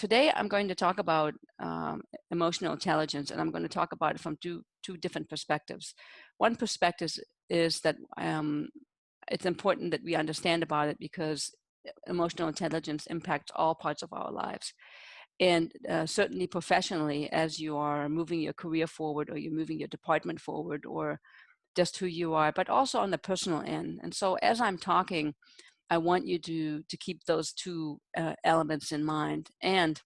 today I'm going to talk about emotional intelligence, and I'm going to talk about it from two different perspectives. One perspective is that it's important that we understand about it because emotional intelligence impacts all parts of our lives. And certainly professionally, as you are moving your career forward, or you're moving your department forward, or just who you are, but also on the personal end. And so as I'm talking, I want you to keep those two elements in mind. And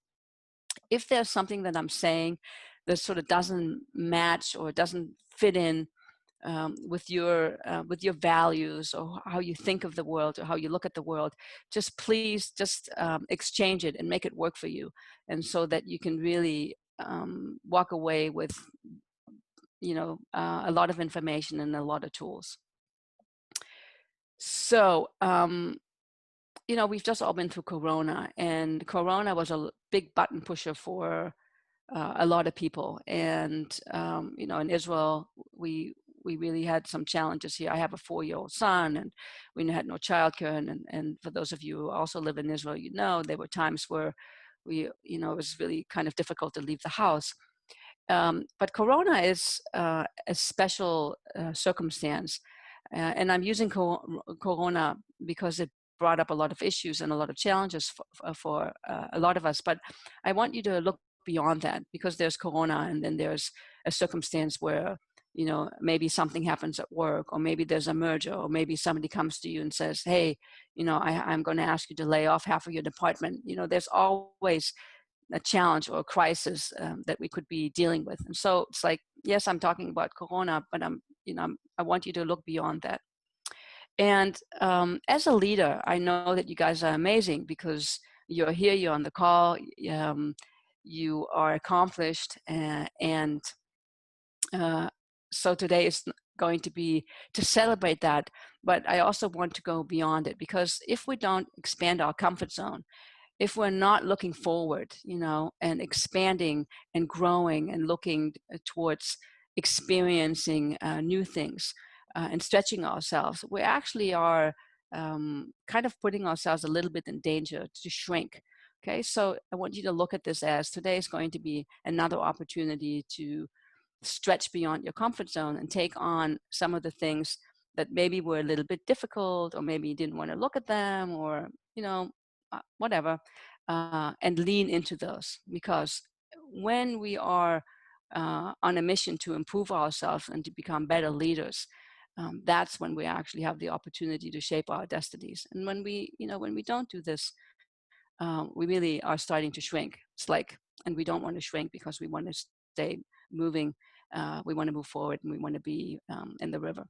if there's something that I'm saying that sort of doesn't match or doesn't fit in with your values, or how you think of the world, or how you look at the world, just please just exchange it and make it work for you, and so that you can really walk away with a lot of information and a lot of tools. So we've just all been through Corona, and Corona was a big button pusher for a lot of people. And in Israel, we really had some challenges here. I have a 4-year-old son, and we had no childcare. And for those of you who also live in Israel, there were times where it was really kind of difficult to leave the house. But Corona is a special circumstance. And I'm using Corona because it brought up a lot of issues and a lot of challenges for a lot of us. But I want you to look beyond that, because there's Corona, and then there's a circumstance where, maybe something happens at work, or maybe there's a merger, or maybe somebody comes to you and says, hey, I'm going to ask you to lay off half of your department. There's always a challenge or a crisis that we could be dealing with. And so it's like, yes, I'm talking about Corona, but I want you to look beyond that. And as a leader, I know that you guys are amazing, because you're here, you're on the call, you are accomplished, and so today is going to be to celebrate that. But I also want to go beyond it, because if we don't expand our comfort zone, if we're not looking forward, and expanding and growing and looking towards experiencing new things and stretching ourselves, we actually are kind of putting ourselves a little bit in danger to shrink. Okay, so I want you to look at this as today is going to be another opportunity to stretch beyond your comfort zone and take on some of the things that maybe were a little bit difficult, or maybe you didn't want to look at them, or whatever, and lean into those. Because when we are on a mission to improve ourselves and to become better leaders, that's when we actually have the opportunity to shape our destinies. And when we don't do this, we really are starting to shrink. And we don't want to shrink, because we want to stay moving. We want to move forward, and we want to be in the river.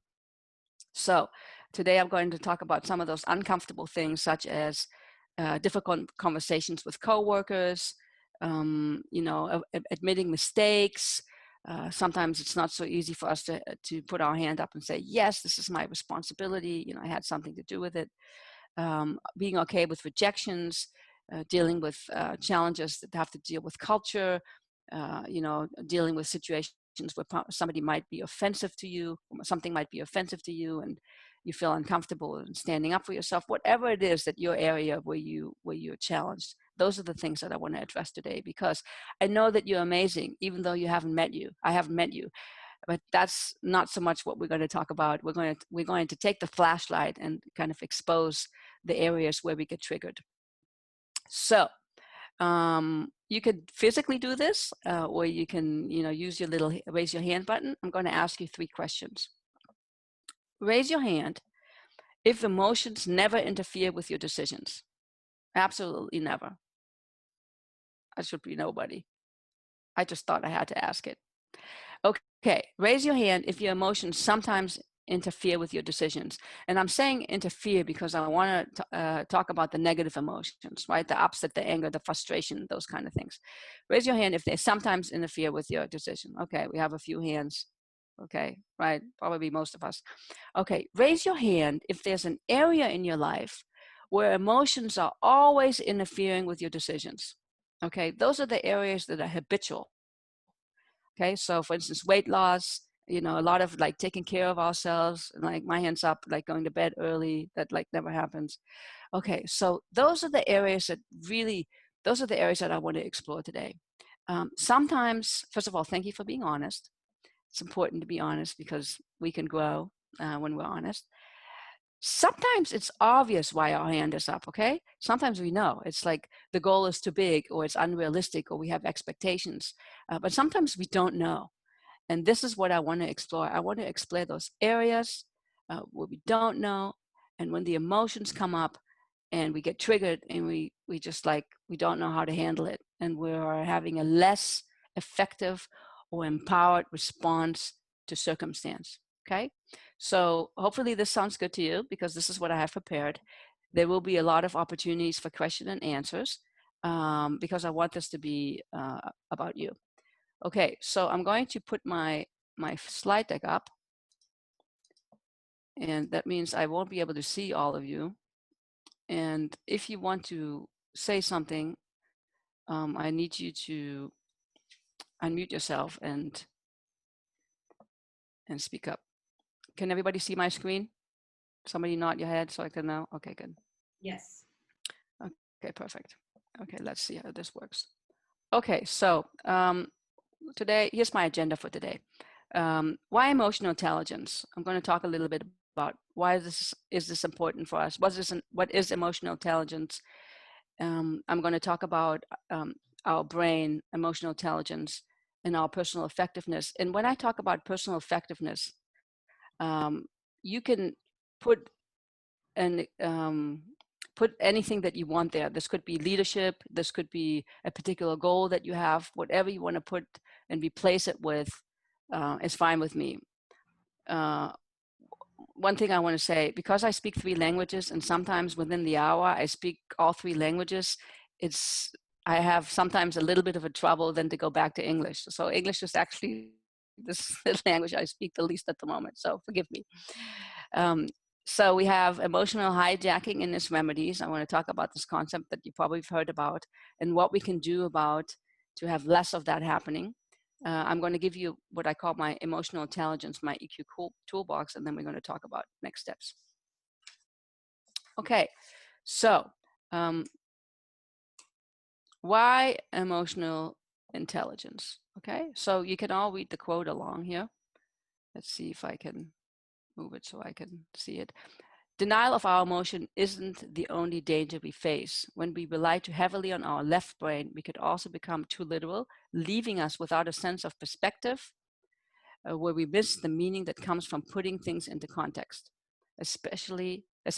So today I'm going to talk about some of those uncomfortable things, such as difficult conversations with coworkers, admitting mistakes. Sometimes it's not so easy for us to put our hand up and say, yes, this is my responsibility. I had something to do with it. Being okay with rejections, dealing with challenges that have to deal with culture, dealing with situations where somebody might be offensive to you, something might be offensive to you, and you feel uncomfortable in standing up for yourself. Whatever it is that your area where you're challenged, those are the things that I want to address today, because I know that you're amazing, even though I haven't met you. But that's not so much what we're going to talk about. We're going to take the flashlight and kind of expose the areas where we get triggered. So you could physically do this, or you can, use your little raise your hand button. I'm going to ask you 3 questions. Raise your hand if emotions never interfere with your decisions. Absolutely never. I should be nobody. I just thought I had to ask it. Okay, raise your hand if your emotions sometimes interfere with your decisions. And I'm saying interfere because I want to talk about the negative emotions, right? The upset, the anger, the frustration, those kind of things. Raise your hand if they sometimes interfere with your decision. Okay, we have a few hands. Okay, right, probably most of us. Okay, raise your hand if there's an area in your life where emotions are always interfering with your decisions. Okay, those are the areas that are habitual. Okay, so for instance, weight loss, a lot of like taking care of ourselves, like my hands up, like going to bed early, that like never happens. Okay, so those are the areas that really those are the areas that I want to explore today. Sometimes, first of all, thank you for being honest. It's important to be honest because we can grow when we're honest. Sometimes it's obvious why our hand is up, okay? Sometimes we know. It's like the goal is too big or it's unrealistic or we have expectations. But sometimes we don't know. And this is what I want to explore. I want to explore those areas where we don't know. And when the emotions come up and we get triggered and we just like, we don't know how to handle it. And we're having a less effective or empowered response to circumstance. Okay. So hopefully this sounds good to you because this is what I have prepared. There will be a lot of opportunities for question and answers because I want this to be about you. Okay, so I'm going to put my slide deck up, and that means I won't be able to see all of you. And if you want to say something, I need you to unmute yourself and speak up. Can everybody see my screen? Somebody nod your head so I can know. Okay, good. Yes. Okay, perfect. Okay, let's see how this works. Okay, so today, here's my agenda for today. Why emotional intelligence? I'm going to talk a little bit about why this is important for us. What is emotional intelligence? I'm going to talk about our brain, emotional intelligence, and our personal effectiveness. And when I talk about personal effectiveness, you can put put anything that you want there. This could be leadership. This could be a particular goal that you have. Whatever you want to put and replace it with is fine with me. One thing I want to say, because I speak 3 languages and sometimes within the hour I speak all 3 languages, I have sometimes a little bit of a trouble then to go back to English. So English is actually the language I speak the least at the moment. So forgive me. So we have emotional hijacking and its remedies. I want to talk about this concept that you probably have heard about and what we can do about to have less of that happening. I'm going to give you what I call my emotional intelligence, my EQ toolbox, and then we're going to talk about next steps. Okay, so why emotional intelligence? Okay, so you can all read the quote along here. Let's see if I can move it so I can see it. Denial of our emotion isn't the only danger we face. When we rely too heavily on our left brain, we could also become too literal, leaving us without a sense of perspective, where we miss the meaning that comes from putting things into context, especially a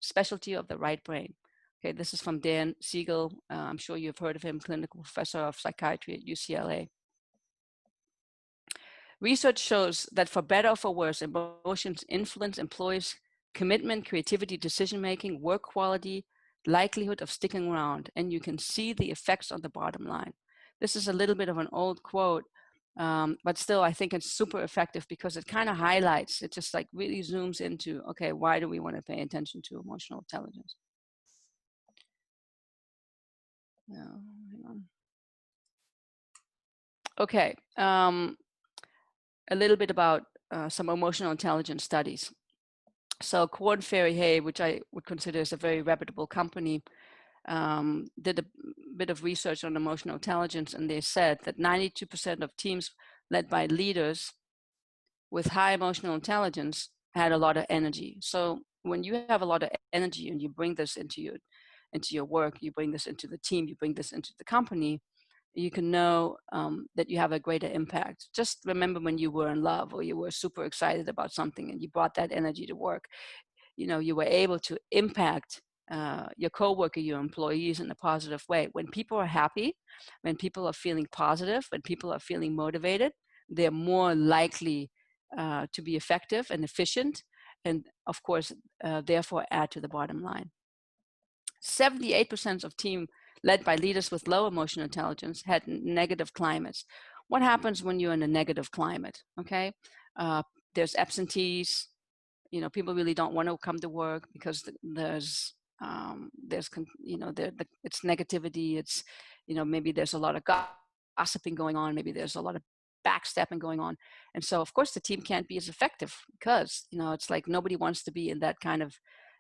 specialty of the right brain. Okay, this is from Dan Siegel. I'm sure you've heard of him, clinical professor of psychiatry at UCLA. Research shows that for better or for worse, emotions influence employees' commitment, creativity, decision-making, work quality, likelihood of sticking around, and you can see the effects on the bottom line. This is a little bit of an old quote, but still I think it's super effective because it kind of highlights, it just like really zooms into, okay, why do we want to pay attention to emotional intelligence? Hang on. Okay, a little bit about some emotional intelligence studies. So Korn Ferry Hay, which I would consider as a very reputable company, did a bit of research on emotional intelligence, and they said that 92% of teams led by leaders with high emotional intelligence had a lot of energy. So when you have a lot of energy and you bring this into your work, you bring this into the team, you bring this into the company, you can know that you have a greater impact. Just remember when you were in love or you were super excited about something and you brought that energy to work. You know, you were able to impact your coworker, your employees in a positive way. When people are happy, when people are feeling positive, when people are feeling motivated, they're more likely to be effective and efficient, and of course, therefore add to the bottom line. 78% of team led by leaders with low emotional intelligence had negative climates. What happens when you're in a negative climate? Okay, there's absentees. You know, people really don't want to come to work because there's it's negativity. It's, you know, maybe there's a lot of gossiping going on. Maybe there's a lot of backstabbing going on, and so of course the team can't be as effective because, you know, it's like nobody wants to be in that kind of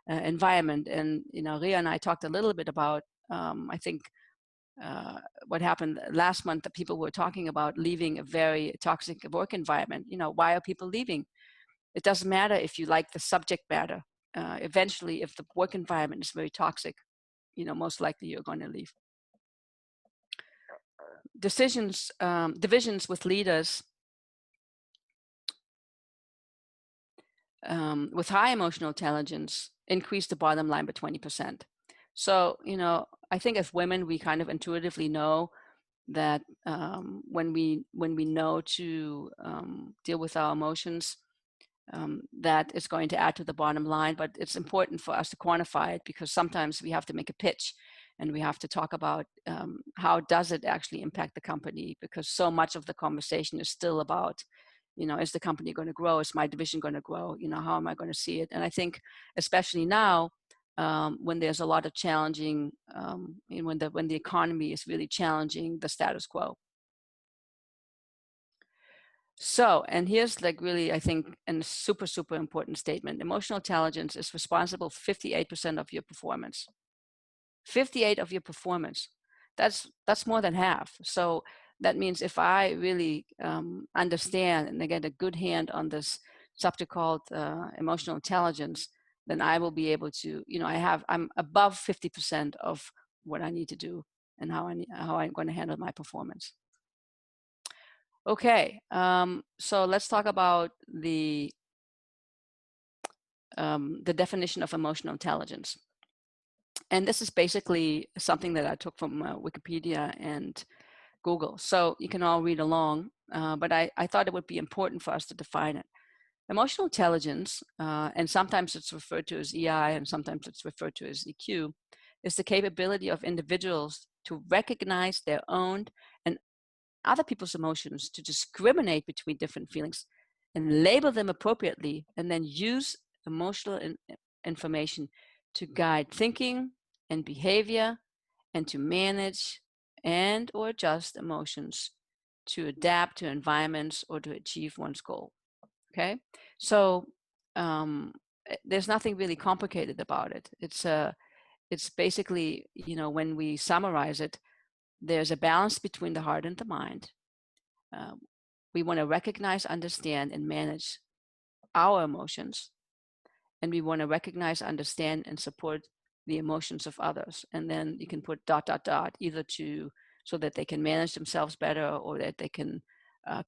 environment. And, you know, Ria and I talked a little bit about, I think what happened last month, that people were talking about leaving a very toxic work environment. Why are people leaving? It doesn't matter if you like the subject matter. Eventually, if the work environment is very toxic, most likely you're going to leave. Divisions with leaders with high emotional intelligence increase the bottom line by 20%. So, I think as women, we kind of intuitively know that when we know to deal with our emotions, that is going to add to the bottom line. But it's important for us to quantify it, because sometimes we have to make a pitch and we have to talk about how does it actually impact the company, because so much of the conversation is still about, is the company going to grow? Is my division going to grow? How am I going to see it? And I think especially now, when there's a lot of challenging, when the economy is really challenging the status quo. So, and here's really, I think, a super, super important statement. Emotional intelligence is responsible for 58% of your performance. 58 of your performance. That's more than half. So that means if I really understand and I get a good hand on this subject called emotional intelligence, then I will be able to, I'm above 50% of what I need to do and how I'm going to handle my performance. Okay, so let's talk about the definition of emotional intelligence. And this is basically something that I took from Wikipedia and Google. So you can all read along, but I thought it would be important for us to define it. Emotional intelligence, and sometimes it's referred to as EI and sometimes it's referred to as EQ, is the capability of individuals to recognize their own and other people's emotions, to discriminate between different feelings and label them appropriately, and then use emotional information to guide thinking and behavior, and to manage and or adjust emotions to adapt to environments or to achieve one's goal. Okay, so there's nothing really complicated about it. It's basically, when we summarize it, there's a balance between the heart and the mind. We want to recognize, understand, and manage our emotions. And we want to recognize, understand, and support the emotions of others. And then you can put ... either so that they can manage themselves better, or that they can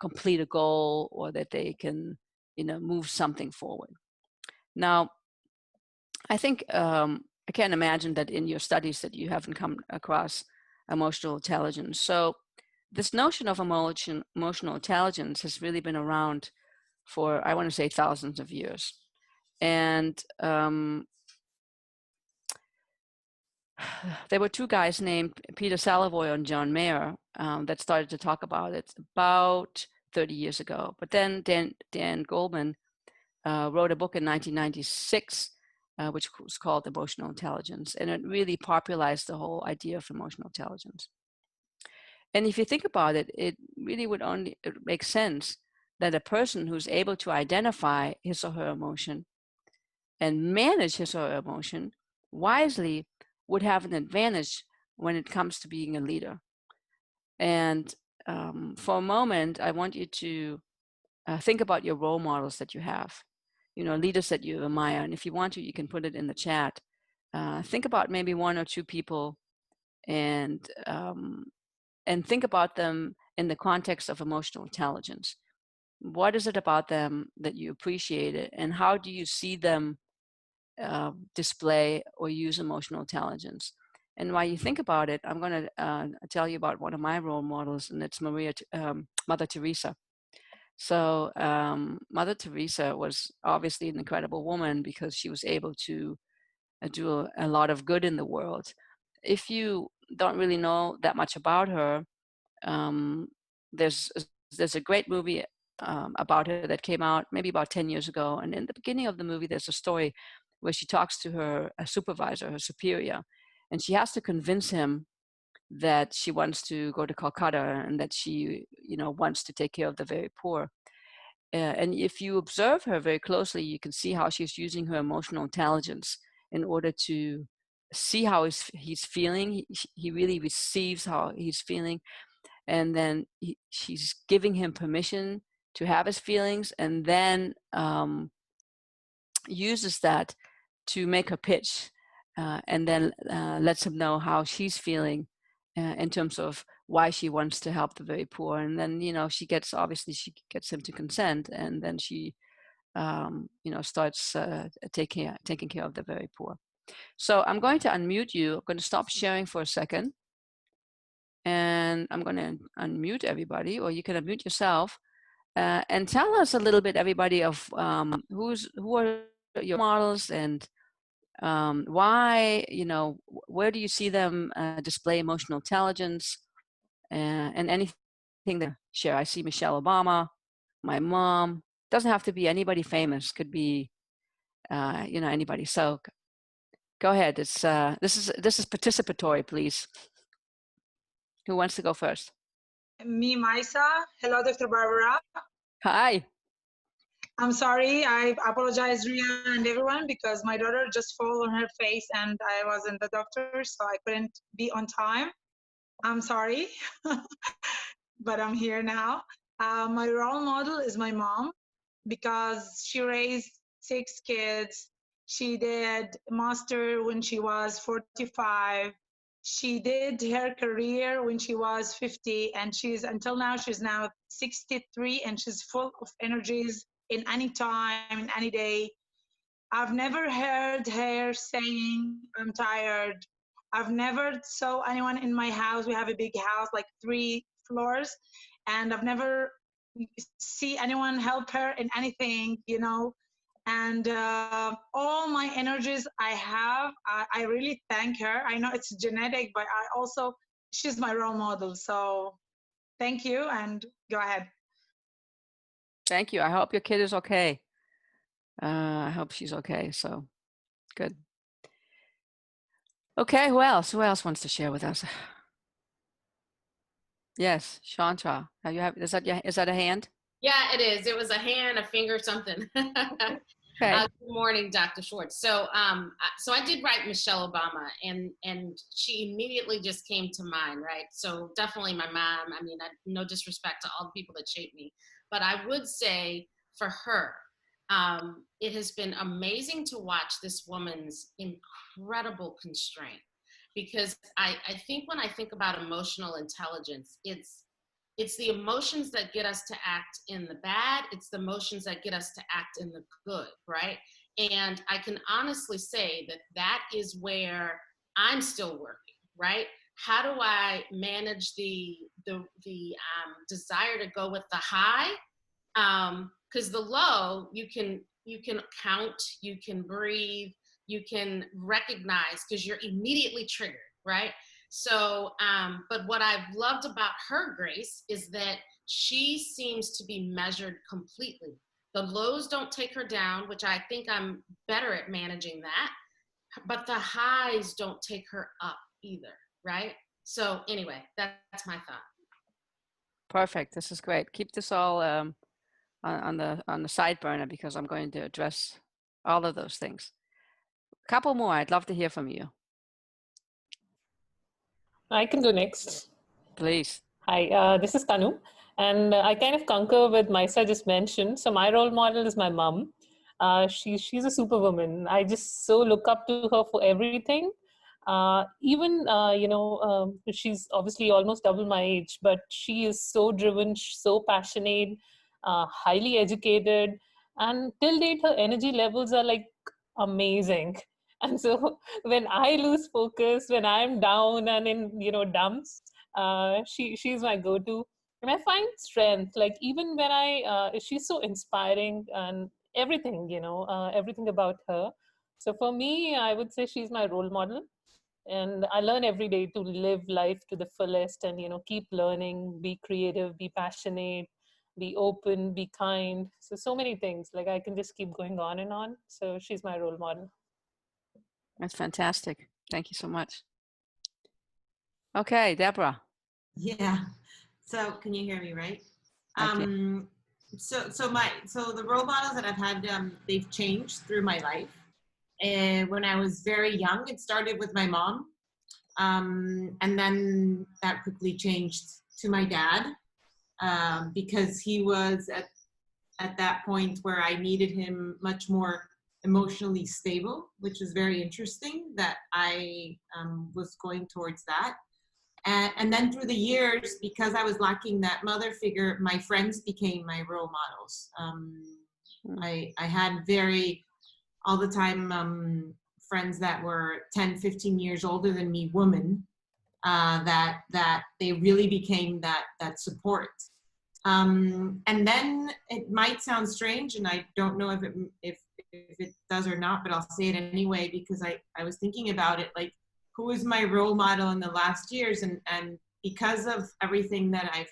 complete a goal, or that they can, move something forward. Now, I think I can't imagine that in your studies that you haven't come across emotional intelligence. So this notion of emotional intelligence has really been around for, I want to say, thousands of years. And there were two guys named Peter Salovey and John Mayer that started to talk about it about 30 years ago. But then Dan Goleman wrote a book in 1996, which was called Emotional Intelligence. And it really popularized the whole idea of emotional intelligence. And if you think about it, it really would only make sense that a person who's able to identify his or her emotion and manage his or her emotion wisely would have an advantage when it comes to being a leader. And for a moment, I want you to think about your role models that you have, leaders that you admire. And if you want to, you can put it in the chat. Think about maybe one or two people, and think about them in the context of emotional intelligence. What is it about them that you appreciate it, and how do you see them display or use emotional intelligence? And while you think about it, I'm going to tell you about one of my role models, and it's Mother Teresa. So Mother Teresa was obviously an incredible woman because she was able to do a lot of good in the world. If you don't really know that much about her, there's a great movie about her that came out maybe about 10 years ago. And in the beginning of the movie, there's a story where she talks to her supervisor, her superior, and she has to convince him that she wants to go to Calcutta and that she, wants to take care of the very poor. And if you observe her very closely, you can see how she's using her emotional intelligence in order to see how he's feeling. He really receives how he's feeling, and then she's giving him permission to have his feelings, and then uses that to make her pitch, and then lets him know how she's feeling in terms of why she wants to help the very poor. And then, she gets him to consent, and then she starts taking care of the very poor. So I'm going to unmute you. I'm going to stop sharing for a second, and I'm going to unmute everybody, or you can unmute yourself, and tell us a little bit, everybody, of who are your models, and why, where do you see them display emotional intelligence, and anything to share. I see Michelle Obama, my mom. Doesn't have to be anybody famous. Could be, anybody. So go ahead. It's this is participatory, please. Who wants to go first? Me, Maisa. Hello, Dr. Barbara. Hi. I'm sorry. I apologize, Ria and everyone, because my daughter just fell on her face and I was in the doctor, so I couldn't be on time. I'm sorry, but I'm here now. My role model is my mom because she raised 6 kids. She did master when she was 45. She did her career when she was 50, and until now, she's now 63, and she's full of energies in any time, in any day. I've never heard her saying, I'm tired. I've never saw anyone in my house. We have a big house, like 3 floors, and I've never see anyone help her in anything, and all my energies I have, I really thank her. I know it's genetic, but she's my role model. So thank you, and go ahead. Thank you. I hope your kid is okay. I hope she's okay. So good. Okay, who else wants to share with us? Yes, Chantra. Is that a hand? Yeah, it is. It was a hand, a finger, something. Okay. Good morning, Dr. Schwartz. So I did write Michelle Obama, and she immediately just came to mind, right? So definitely my mom. I mean, no disrespect to all the people that shaped me, but I would say for her, it has been amazing to watch this woman's incredible constraint, because I think when I think about emotional intelligence, it's the emotions that get us to act in the bad. It's the emotions that get us to act in the good, right? And I can honestly say that is where I'm still working, right? How do I manage the desire to go with the high? Because the low, you can count, you can breathe, you can recognize, because you're immediately triggered, right? So, but what I've loved about her, Grace, is that she seems to be measured completely. The lows don't take her down, which I think I'm better at managing that, but the highs don't take her up either, right? So anyway, that's my thought. Perfect. This is great. Keep this all on the side burner, because I'm going to address all of those things. A couple more. I'd love to hear from you. I can go next. Please. Hi, this is Tanu, and I kind of concur with Maisa just mentioned. So my role model is my mom. She's a superwoman. I just so look up to her for everything. She's obviously almost double my age, but she is so driven, so passionate, highly educated, and till date her energy levels are like amazing. And so when I lose focus, when I'm down and in dumps, she's my go-to, and I find strength. Like even when she's so inspiring, and everything everything about her. So for me, I would say she's my role model, and I learn every day to live life to the fullest, and keep learning, be creative, be passionate, be open, be kind. So many things. Like I can just keep going on and on. So she's my role model. That's fantastic. Thank you so much. Okay, Deborah. Yeah. So can you hear me, right? So the role models that I've had, they've changed through my life. when I was very young. It started with my mom. And then that quickly changed to my dad, because he was at that point where I needed him much more emotionally stable, which was very interesting that I was going towards that. And then through the years, because I was lacking that mother figure, my friends became my role models. I had all the time, friends that were 10, 15 years older than me, women, that they really became that support. And then it might sound strange, and I don't know if it does or not, but I'll say it anyway, because I was thinking about it, like, who is my role model in the last years? And because of everything that I've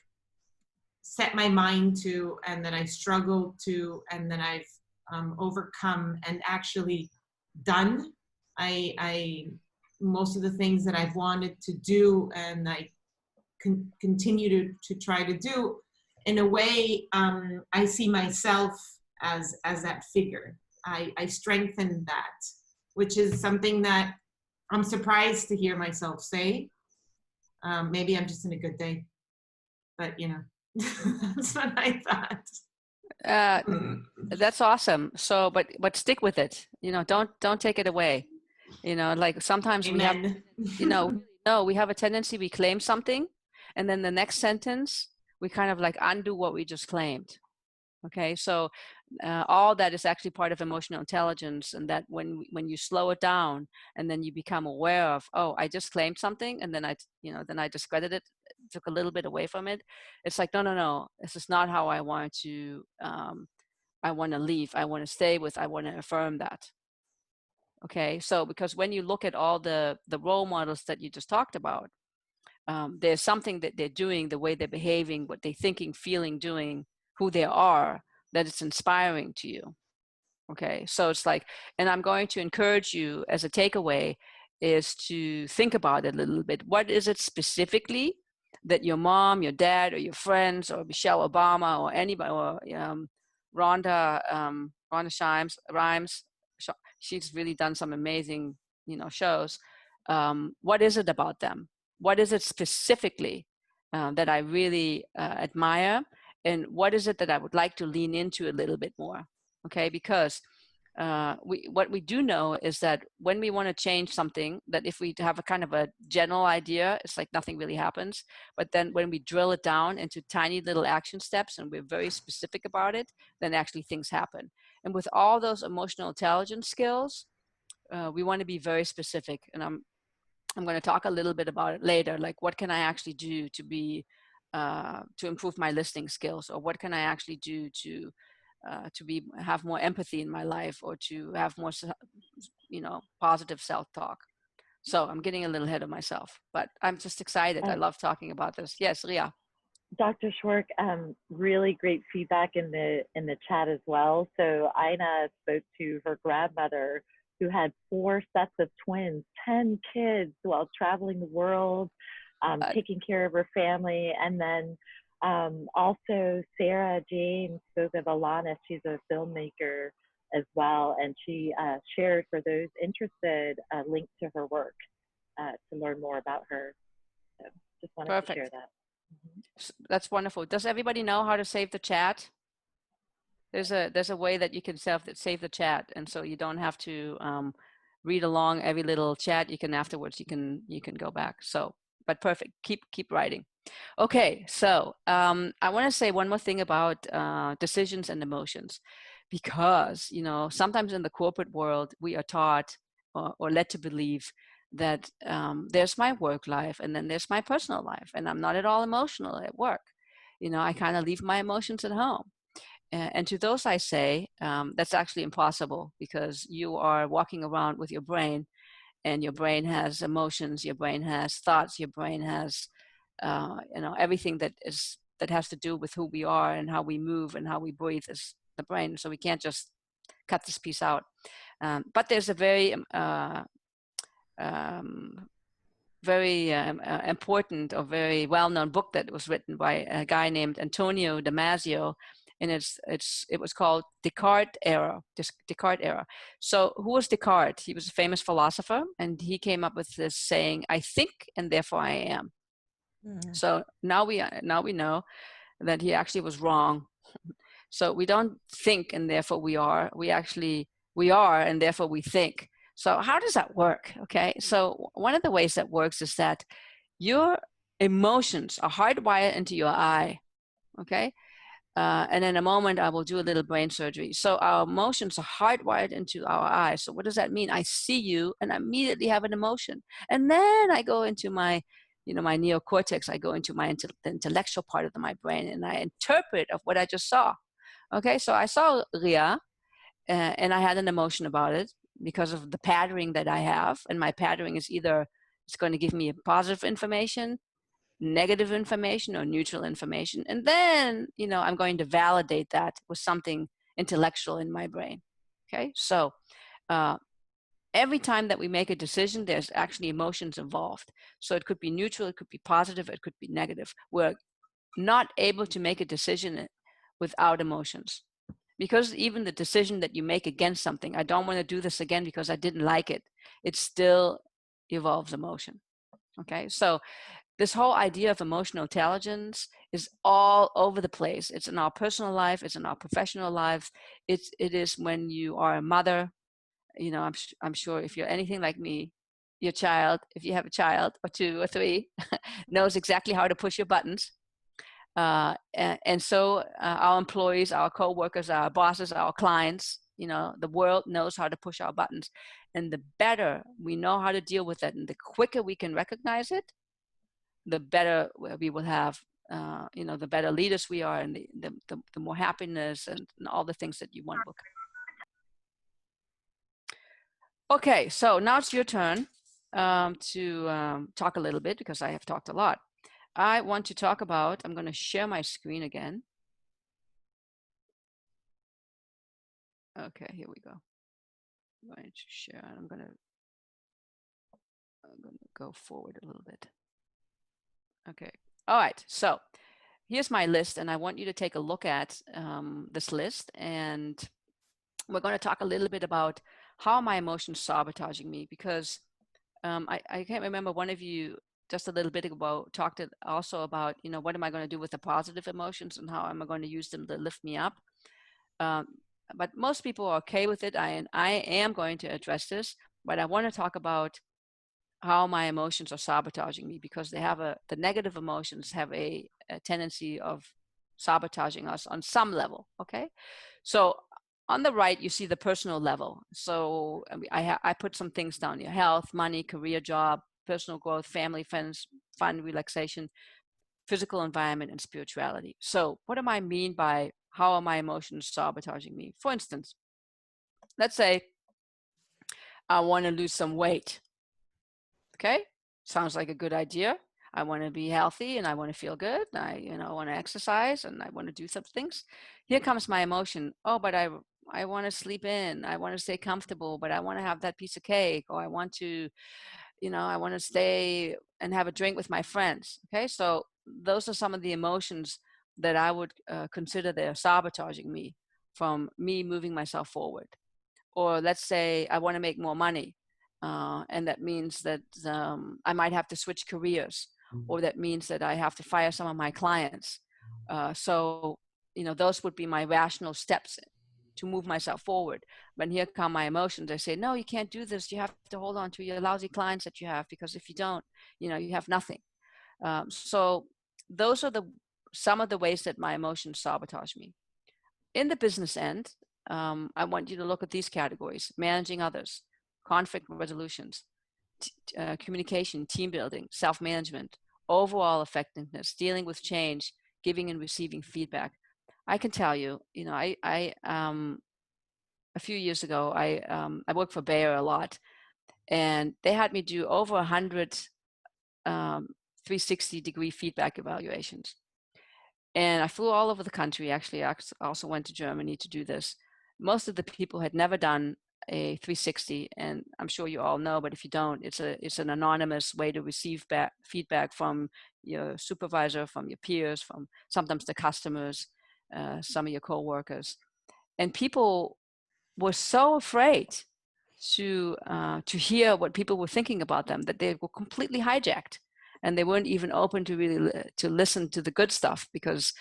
set my mind to, and that I struggled to, and that I've overcome and actually done, I most of the things that I've wanted to do, and I continue to try to do, in a way, I see myself as that figure. I strengthen that, which is something that I'm surprised to hear myself say. Maybe I'm just in a good day, but that's what I thought. That's awesome. So, but stick with it. Don't take it away. Like sometimes Amen. we have a tendency, we claim something, and then the next sentence we kind of like undo what we just claimed. Okay, so all that is actually part of emotional intelligence, and that when you slow it down and then you become aware of, oh, I just claimed something, and then I discredited it, took a little bit away from it. It's like, no, this is not how I want to. I want to leave. I want to stay with. I want to affirm that. Okay, so because when you look at all the role models that you just talked about, there's something that they're doing, the way they're behaving, what they're thinking, feeling, doing, who they are, that it's inspiring to you. Okay, so it's like, and I'm going to encourage you as a takeaway is to think about it a little bit. What is it specifically that your mom, your dad, or your friends, or Michelle Obama, or anybody, or Rhonda Rhimes, she's really done some amazing, shows. What is it about them? What is it specifically that I really admire? And what is it that I would like to lean into a little bit more? Okay, because what we do know is that when we want to change something, that if we have a kind of a general idea, it's like nothing really happens. But then when we drill it down into tiny little action steps and we're very specific about it, then actually things happen. And with all those emotional intelligence skills, we want to be very specific. And I'm going to talk a little bit about it later. Like, what can I actually do to improve my listening skills, or what can I actually do to have more empathy in my life, or to have more, positive self-talk. So I'm getting a little ahead of myself, but I'm just excited. I love talking about this. Yes, Ria. Dr. Schwarck, really great feedback in the chat as well. So Ina spoke to her grandmother who had 4 sets of twins, 10 kids while traveling the world, taking care of her family. And then also Sarah James spoke of Alana. She's a filmmaker as well. And she shared, for those interested, a link to her work to learn more about her. So just wanted to share that. That's wonderful. Does everybody know how to save the chat? There's a way that you can save the chat, and so you don't have to read along every little chat. You can afterwards. You can go back. So, but perfect. Keep writing. Okay. So I want to say one more thing about decisions and emotions, because sometimes in the corporate world we are taught or led to believe that there's my work life and then there's my personal life, and I'm not at all emotional at work. I kind of leave my emotions at home. And to those I say, that's actually impossible, because you are walking around with your brain, and your brain has emotions, your brain has thoughts, your brain has, everything that has to do with who we are and how we move and how we breathe is the brain. So we can't just cut this piece out. But there's a very important or very well-known book that was written by a guy named Antonio Damasio, and it was called Descartes era. Descartes era. So who was Descartes? He was a famous philosopher, and he came up with this saying, "I think, and therefore I am." So now we know that he actually was wrong. So we don't think and therefore we are. We are and therefore we think. So how does that work? Okay. So one of the ways that works is that your emotions are hardwired into your eye. Okay. And in a moment, I will do a little brain surgery. So our emotions are hardwired into our eyes. So what does that mean? I see you and I immediately have an emotion. And then I go into my, my neocortex. I go into my the intellectual part of my brain and I interpret of what I just saw. Okay, so I saw Ria and I had an emotion about it because of the patterning that I have. And my patterning is either it's going to give me positive information, negative information, or neutral information. And then, I'm going to validate that with something intellectual in my brain. Okay, so every time that we make a decision, there's actually emotions involved. So it could be neutral, it could be positive, it could be negative. We're not able to make a decision without emotions. Because even the decision that you make against something, I don't want to do this again because I didn't like it, it still involves emotion. Okay, so this whole idea of emotional intelligence is all over the place. It's in our personal life, it's in our professional life. It is when you are a mother. I'm sure if you're anything like me, your child, if you have a child or 2 or 3, knows exactly how to push your buttons. And so our employees, our co-workers, our bosses, our clients, the world knows how to push our buttons. And the better we know how to deal with it and the quicker we can recognize it, the better we will have, the better leaders we are and the more happiness and all the things that you want. Okay, so now it's your turn to talk a little bit because I have talked a lot. I want to talk about, I'm going to share my screen again. Okay, here we go. I'm going to share, I'm going to go forward a little bit. Okay, all right, so here's my list and I want you to take a look at this list, and we're going to talk a little bit about how my emotions sabotaging me, because I can't remember, one of you just a little bit ago talked also about, what am I going to do with the positive emotions and how am I going to use them to lift me up? But most people are okay with it. I am going to address this, but I want to talk about how my emotions are sabotaging me, because they have the negative emotions have a tendency of sabotaging us on some level. Okay, so on the right you see the personal level. So I put some things down here: health, money, career, job, personal growth, family, friends, fun, relaxation, physical environment, and spirituality. So what do I mean by how are my emotions sabotaging me? For instance, let's say I want to lose some weight. Okay, sounds like a good idea. I want to be healthy and I want to feel good. I want to exercise and I want to do some things. Here comes my emotion. Oh, but I want to sleep in. I want to stay comfortable, but I want to have that piece of cake, or I want to, I want to stay and have a drink with my friends. Okay, so those are some of the emotions that I would consider they're sabotaging me from me moving myself forward. Or let's say I want to make more money. And that means that I might have to switch careers, or that means that I have to fire some of my clients. So, those would be my rational steps to move myself forward. But here come my emotions. I say, no, you can't do this. You have to hold on to your lousy clients that you have, because if you don't, you have nothing. So those are some of the ways that my emotions sabotage me. In the business end, I want you to look at these categories: managing others, conflict resolutions, communication, team building, self-management, overall effectiveness, dealing with change, giving and receiving feedback. I can tell you, I a few years ago, I worked for Bayer a lot, and they had me do over 100 360-degree feedback evaluations. And I flew all over the country. Actually, I also went to Germany to do this. Most of the people had never done a 360, and I'm sure you all know, but if you don't, it's an anonymous way to receive feedback from your supervisor, from your peers, from sometimes the customers. some of your coworkers, and people were so afraid to hear what people were thinking about them that they were completely hijacked, and they weren't even open to really to listen to the good stuff, because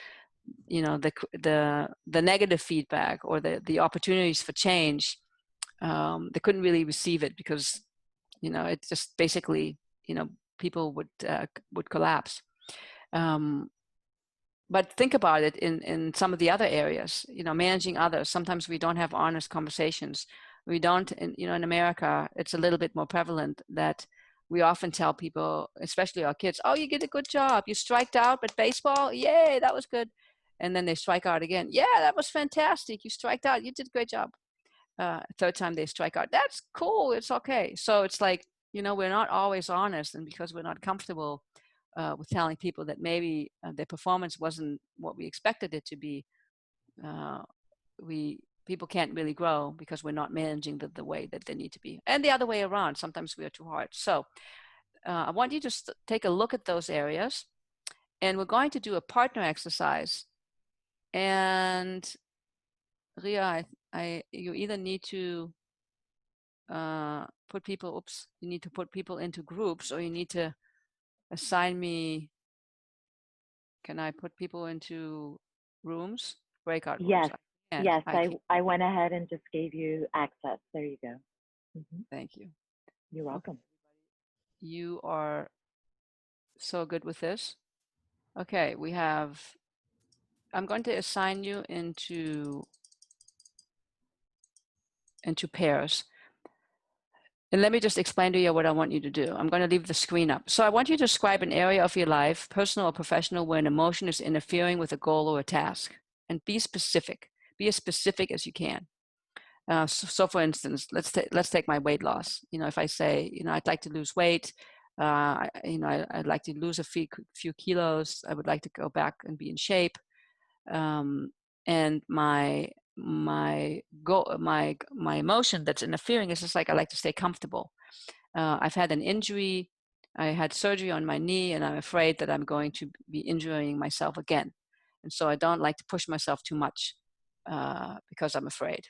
the negative feedback or the opportunities for change, they couldn't really receive it, because it just basically people would collapse. But think about it in some of the other areas, managing others. Sometimes we don't have honest conversations. We don't, in America, it's a little bit more prevalent that we often tell people, especially our kids, oh, you did a good job. You striked out, but baseball, yay, that was good. And then they strike out again. Yeah, that was fantastic. You striked out. You did a great job. Third time they strike out. That's cool. It's okay. So it's like, we're not always honest. And because we're not comfortable with telling people that maybe their performance wasn't what we expected it to be, people can't really grow because we're not managing the way that they need to be. And the other way around, sometimes we are too hard. So I want you to take a look at those areas, and we're going to do a partner exercise. And Ria, you either need to put people into groups, or you need to assign me. Can I put people into rooms, breakout rooms? Yes, yes, I went ahead and just gave you access. There you go. Thank you. You're welcome. You are so good with this. Okay, I'm going to assign you into pairs. And let me just explain to you what I want you to do. I'm going to leave the screen up. So I want you to describe an area of your life, personal or professional, where an emotion is interfering with a goal or a task. And be specific. Be as specific as you can. So for instance, let's take my weight loss. If I say, I'd like to lose weight, I'd like to lose a few kilos. I would like to go back and be in shape. And my emotion that's interfering is just like, I like to stay comfortable. I've had an injury. I had surgery on my knee, and I'm afraid that I'm going to be injuring myself again. And so I don't like to push myself too much because I'm afraid.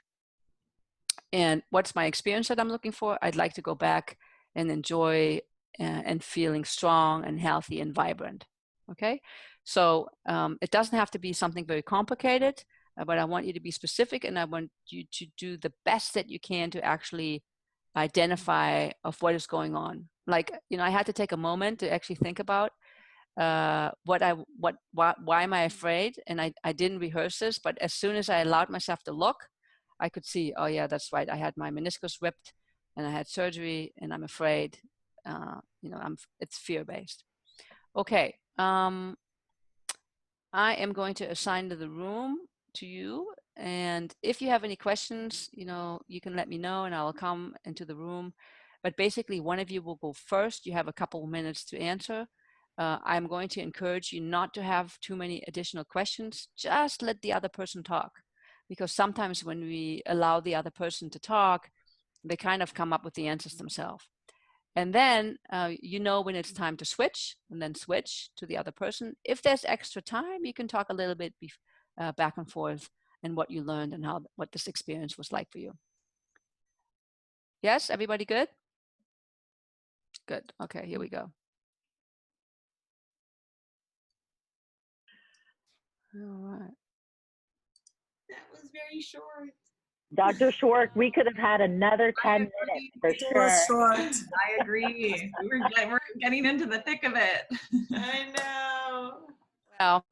And what's my experience that I'm looking for? I'd like to go back and enjoy and feeling strong and healthy and vibrant. Okay, so it doesn't have to be something very complicated, but I want you to be specific, and I want you to do the best that you can to actually identify of what is going on. Like, I had to take a moment to actually think about why am I afraid? And I didn't rehearse this, but as soon as I allowed myself to look, I could see, oh yeah, that's right. I had my meniscus ripped, and I had surgery, and I'm afraid. It's fear-based. Okay. I am going to assign the room to you, and if you have any questions, you can let me know, and I'll come into the room. But basically, one of you will go first. You have a couple of minutes to answer. I'm going to encourage you not to have too many additional questions. Just let the other person talk, because sometimes when we allow the other person to talk, they kind of come up with the answers themselves. And then when it's time to switch, and then switch to the other person. If there's extra time, you can talk a little bit back and forth, and what you learned and what this experience was like for you. Yes, everybody good? Good. Okay, here we go. All right. That was very short. Dr. Schwarck, we could have had another 10 minutes for It sure. was short. I agree. We're getting into the thick of it. I know. Well,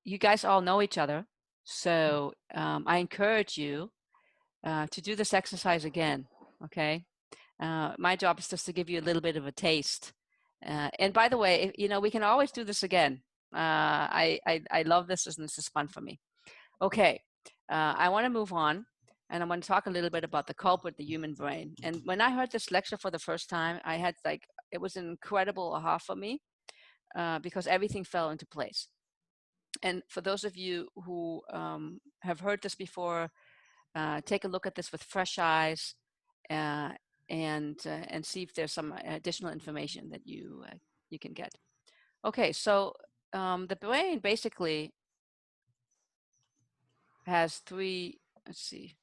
you guys all know each other, so I encourage you to do this exercise again. Okay, my job is just to give you a little bit of a taste. And by the way, we can always do this again. I love this, and this is fun for me. Okay, I want to move on, and I want to talk a little bit about the culprit, the human brain. And when I heard this lecture for the first time, I had it was an incredible aha for me, because everything fell into place. And for those of you who have heard this before, take a look at this with fresh eyes, and see if there's some additional information that you can get. Okay, so the brain basically has three, let's see,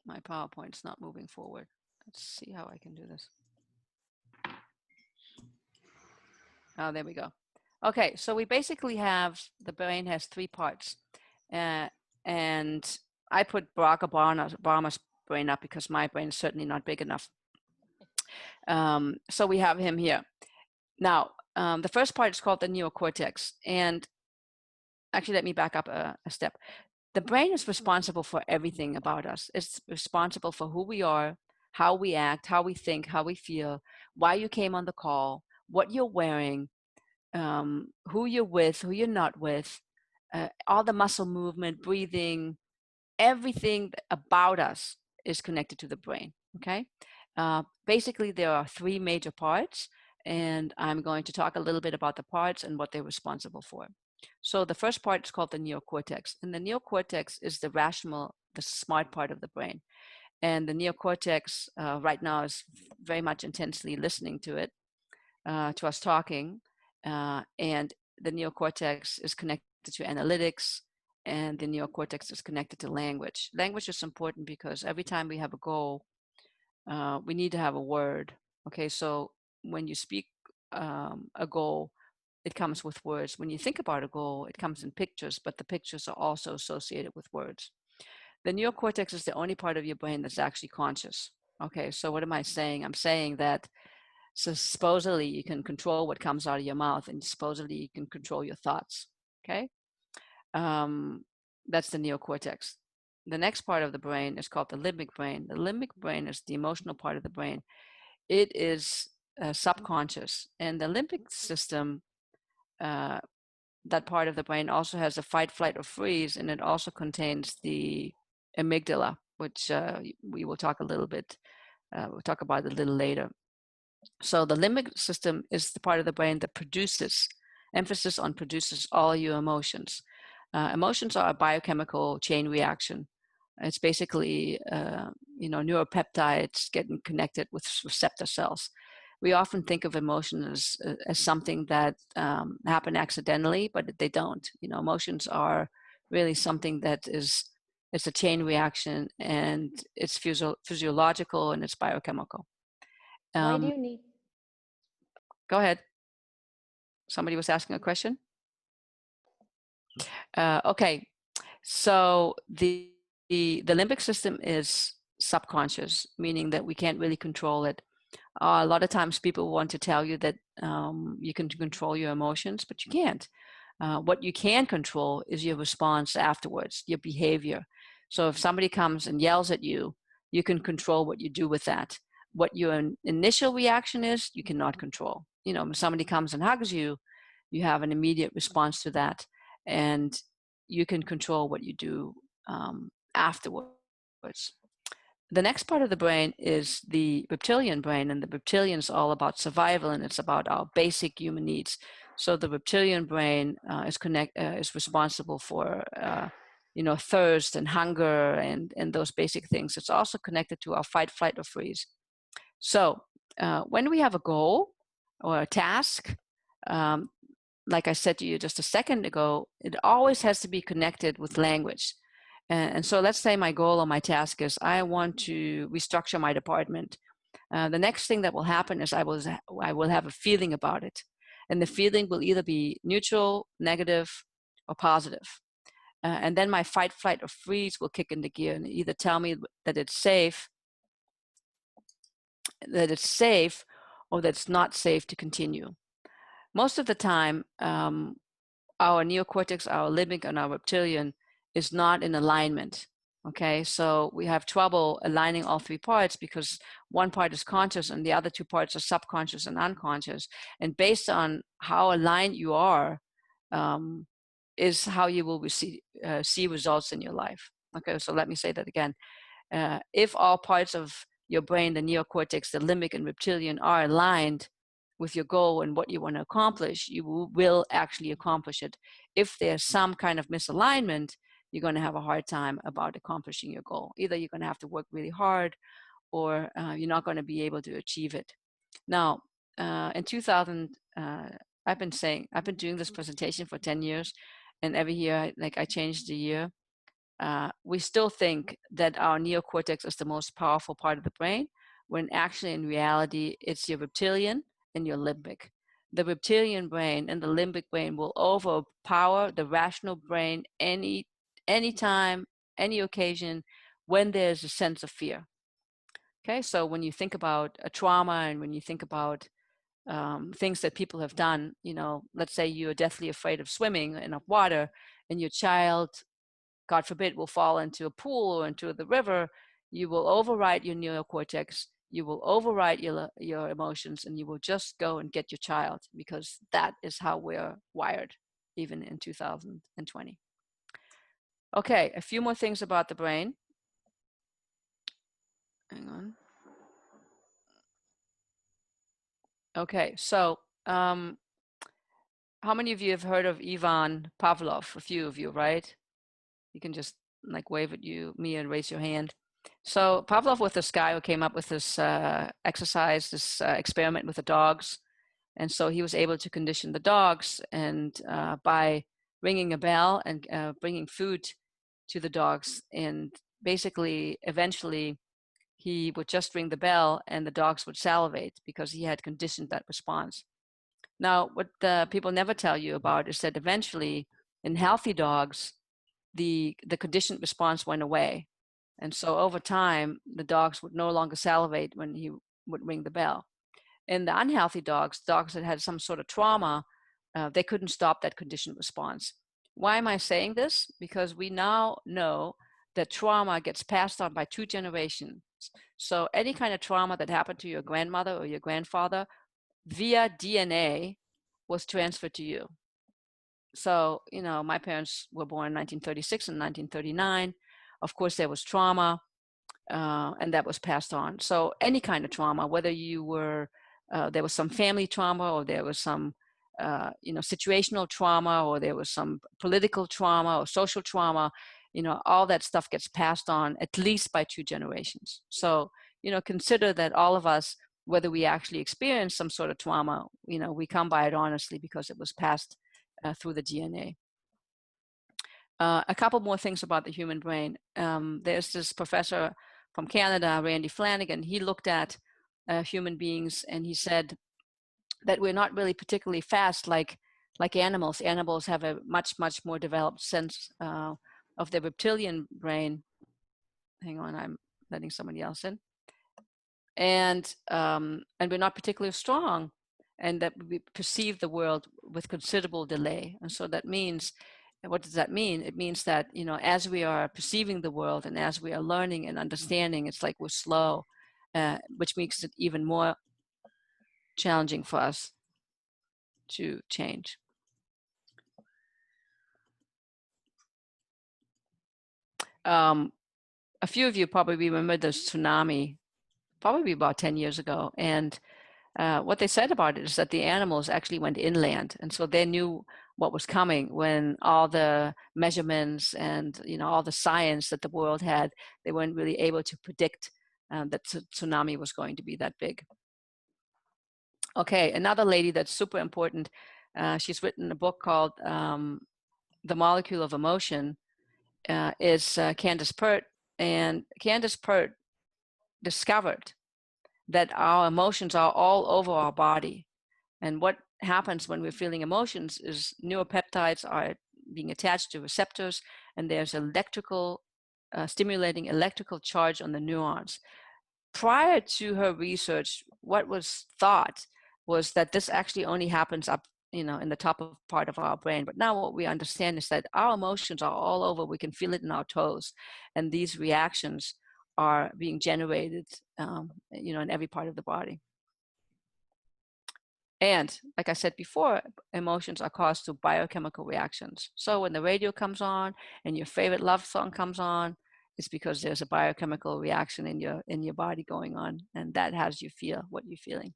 my PowerPoint's not moving forward. Let's see how I can do this. Oh, there we go. Okay, so we basically have, the brain has three parts. And I put Barack Obama's brain up because my brain is certainly not big enough. So we have him here. Now, the first part is called the neocortex. And actually, let me back up a step. The brain is responsible for everything about us. It's responsible for who we are, how we act, how we think, how we feel, why you came on the call, what you're wearing, who you're with, who you're not with, all the muscle movement, breathing, everything about us is connected to the brain, okay? Basically, there are three major parts, and I'm going to talk a little bit about the parts and what they're responsible for. So the first part is called the neocortex, and the neocortex is the rational, the smart part of the brain. And the neocortex right now is very much intensely listening to it, to us talking, and the neocortex is connected to analytics, and the neocortex is connected to language. Language is important because every time we have a goal, we need to have a word. Okay, so when you speak a goal, it comes with words. When you think about a goal, it comes in pictures, but the pictures are also associated with words. The neocortex is the only part of your brain that's actually conscious. Okay, so what am I saying? I'm saying that, so supposedly you can control what comes out of your mouth, and supposedly you can control your thoughts. Okay, that's the neocortex. The next part of the brain is called the limbic brain. The limbic brain is the emotional part of the brain. It is subconscious, and the limbic system, that part of the brain also has a fight, flight, or freeze, and it also contains the amygdala, which we will talk a little bit. We'll talk about it a little later. So the limbic system is the part of the brain that produces, emphasis on produces all your emotions. Emotions are a biochemical chain reaction. It's basically, neuropeptides getting connected with receptor cells. We often think of emotion as something that happen accidentally, but they don't. Emotions are really something that is, it's a chain reaction, and it's physiological and it's biochemical. Why do you need? Go ahead. Somebody was asking a question. Okay, so the limbic system is subconscious, meaning that we can't really control it. A lot of times people want to tell you that you can control your emotions, but you can't. What you can control is your response afterwards, your behavior. So if somebody comes and yells at you, you can control what you do with that. What your initial reaction is, you cannot control. When somebody comes and hugs you, you have an immediate response to that, and you can control what you do afterwards. The next part of the brain is the reptilian brain, and the reptilian is all about survival, and it's about our basic human needs. So the reptilian brain is responsible for thirst and hunger and those basic things. It's also connected to our fight, flight, or freeze. So when we have a goal or a task, like I said to you just a second ago, it always has to be connected with language. And so let's say my goal or my task is I want to restructure my department. The next thing that will happen is I will have a feeling about it. And the feeling will either be neutral, negative, or positive. And then my fight, flight, or freeze will kick into gear and either tell me that it's safe, or that it's not safe to continue. Most of the time, our neocortex, our limbic, and our reptilian is not in alignment. Okay, so we have trouble aligning all three parts because one part is conscious and the other two parts are subconscious and unconscious. And based on how aligned you are, is how you will see results in your life. Okay, so let me say that again. If all parts of your brain, the neocortex, the limbic, and reptilian are aligned with your goal and what you want to accomplish, you will actually accomplish it. If there's some kind of misalignment, you're going to have a hard time about accomplishing your goal. Either you're going to have to work really hard, or you're not going to be able to achieve it. Now, in 2000, I've been doing this presentation for 10 years, and every year, like I changed the year. We still think that our neocortex is the most powerful part of the brain, when actually in reality, it's your reptilian and your limbic. The reptilian brain and the limbic brain will overpower the rational brain anytime, any occasion, when there's a sense of fear. Okay, so when you think about a trauma and when you think about things that people have done, let's say you're deathly afraid of swimming in water, and your child, God forbid, will fall into a pool or into the river, you will override your neocortex, you will override your emotions, and you will just go and get your child, because that is how we're wired, even in 2020. Okay, a few more things about the brain. Hang on. Okay, so how many of you have heard of Ivan Pavlov? A few of you, right? You can just like wave at me and raise your hand. So Pavlov was this guy who came up with this exercise, this experiment with the dogs. And so he was able to condition the dogs, and by ringing a bell and bringing food to the dogs. And basically, eventually, he would just ring the bell and the dogs would salivate because he had conditioned that response. Now, what people never tell you about is that eventually, in healthy dogs, the conditioned response went away. And so over time, the dogs would no longer salivate when he would ring the bell. In the unhealthy dogs that had some sort of trauma, they couldn't stop that conditioned response. Why am I saying this? Because we now know that trauma gets passed on by 2 generations. So any kind of trauma that happened to your grandmother or your grandfather via DNA was transferred to you. So, my parents were born in 1936 and 1939. Of course, there was trauma, and that was passed on. So any kind of trauma, whether you were, there was some family trauma, or there was some, situational trauma, or there was some political trauma or social trauma, all that stuff gets passed on at least by 2 generations. So, consider that all of us, whether we actually experience some sort of trauma, we come by it honestly because it was passed through the DNA. A couple more things about the human brain. There's this professor from Canada, Randy Flanagan. He looked at human beings, and he said that we're not really particularly fast like animals. Animals have a much more developed sense of the reptilian brain. Hang on, I'm letting somebody else in. And we're not particularly strong, and that we perceive the world with considerable delay. And so that means, what does that mean? It means that, as we are perceiving the world and as we are learning and understanding, it's like we're slow, which makes it even more challenging for us to change. A few of you probably remember the tsunami, probably about 10 years ago. And what they said about it is that the animals actually went inland, and so they knew what was coming when all the measurements and all the science that the world had, they weren't really able to predict that tsunami was going to be that big. Okay, another lady that's super important, she's written a book called The Molecule of Emotion, is Candace Pert. And Candace Pert discovered that our emotions are all over our body. And what happens when we're feeling emotions is neuropeptides are being attached to receptors, and there's stimulating electrical charge on the neurons. Prior to her research, what was thought was that this actually only happens up, in the top of part of our brain. But now what we understand is that our emotions are all over. We can feel it in our toes, and these reactions are being generated, in every part of the body. And like I said before, emotions are caused through biochemical reactions. So when the radio comes on and your favorite love song comes on, it's because there's a biochemical reaction in your body going on, and that has you feel what you're feeling.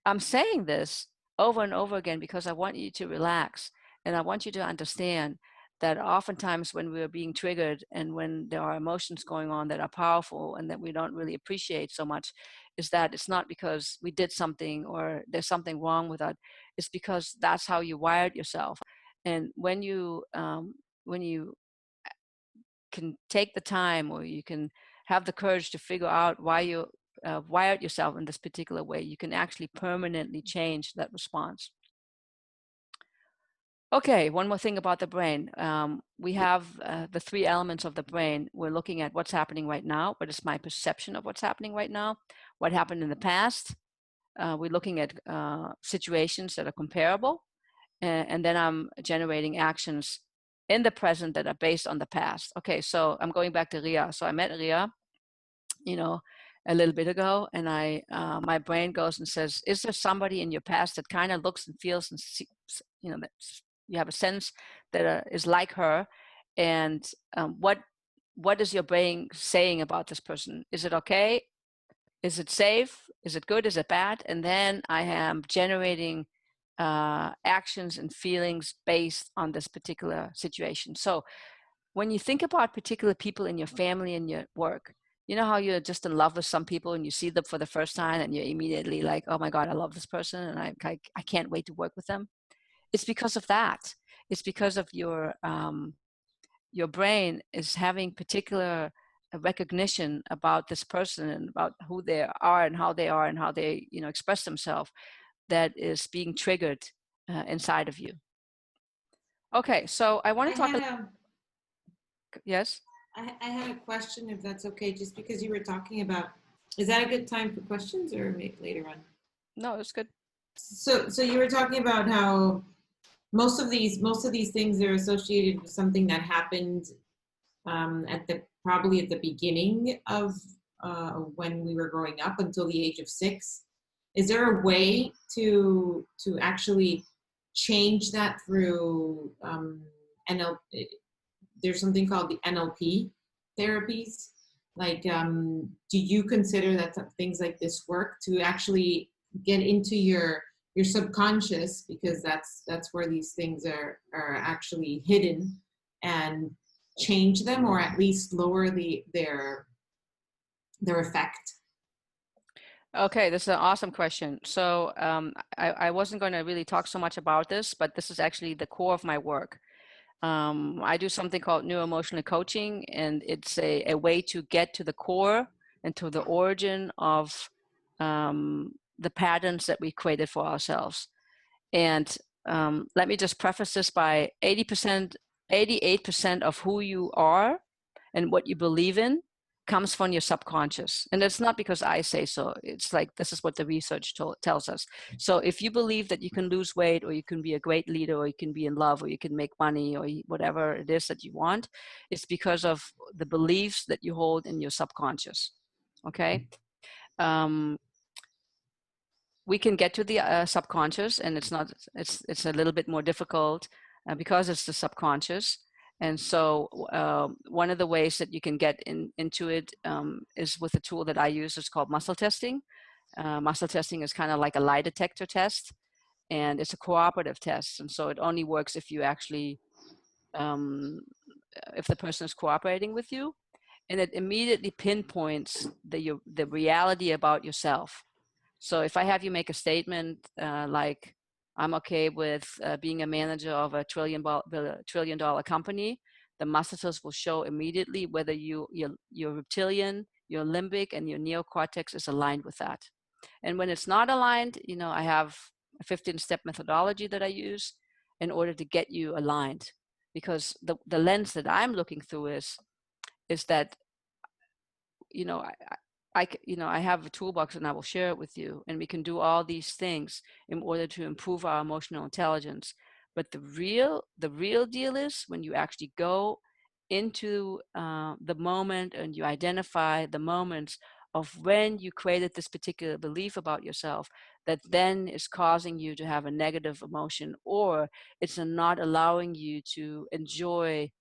I'm saying this over and over again because I want you to relax, and I want you to understand that oftentimes when we're being triggered and when there are emotions going on that are powerful and that we don't really appreciate so much, is that it's not because we did something or there's something wrong with us. is because that's how you wired yourself. And when you can take the time, or you can have the courage to figure out why you wired yourself in this particular way, you can actually permanently change that response. Okay, one more thing about the brain. We have the three elements of the brain. We're looking at what's happening right now. What is my perception of what's happening right now? What happened in the past? We're looking at situations that are comparable. And then I'm generating actions in the present that are based on the past. Okay, so I'm going back to Ria. So I met Ria, a little bit ago, and my brain goes and says, is there somebody in your past that kind of looks and feels and sees, that you have a sense that is like her? And what is your brain saying about this person? Is it okay? Is it safe? Is it good? Is it bad? And then I am generating actions and feelings based on this particular situation. So when you think about particular people in your family and your work, you know how you're just in love with some people and you see them for the first time and you're immediately like, oh my God, I love this person and I can't wait to work with them. It's because of that. It's because of your brain is having particular recognition about this person and about who they are and how they express themselves, that is being triggered inside of you. Okay, so I want to talk. Yes. I had a question, if that's okay, just because you were talking about. Is that a good time for questions, or later on? No, it's good. So you were talking about how most of these things are associated with something that happened probably at the beginning of when we were growing up until the age of 6. Is there a way to actually change that through NLP? There's something called the NLP therapies. Like, do you consider that things like this work to actually get into your subconscious, because that's where these things are actually hidden, and change them, or at least lower their effect? Okay, this is an awesome question. So I wasn't going to really talk so much about this, but this is actually the core of my work. I do something called neuroemotional coaching, and it's a way to get to the core and to the origin of the patterns that we created for ourselves. And let me just preface this by 88% of who you are and what you believe in comes from your subconscious. And it's not because I say so. It's like, this is what the research tells us. So if you believe that you can lose weight, or you can be a great leader, or you can be in love, or you can make money, or whatever it is that you want, it's because of the beliefs that you hold in your subconscious. Okay. We can get to the subconscious, and it's a little bit more difficult because it's the subconscious. And so one of the ways that you can get into it is with a tool that I use. It's called muscle testing. Muscle testing is kind of like a lie detector test, and it's a cooperative test. And so it only works if you actually, if the person is cooperating with you, and it immediately pinpoints the reality about yourself. So if I have you make a statement like, I'm okay with being a manager of a $1 trillion company, the muscle test will show immediately whether your reptilian, your limbic, and your neocortex is aligned with that. And when it's not aligned, I have a 15-step methodology that I use in order to get you aligned. Because the lens that I'm looking through is that, I have a toolbox, and I will share it with you, and we can do all these things in order to improve our emotional intelligence. But the real deal is when you actually go into the moment, and you identify the moments of when you created this particular belief about yourself that then is causing you to have a negative emotion, or it's not allowing you to enjoy.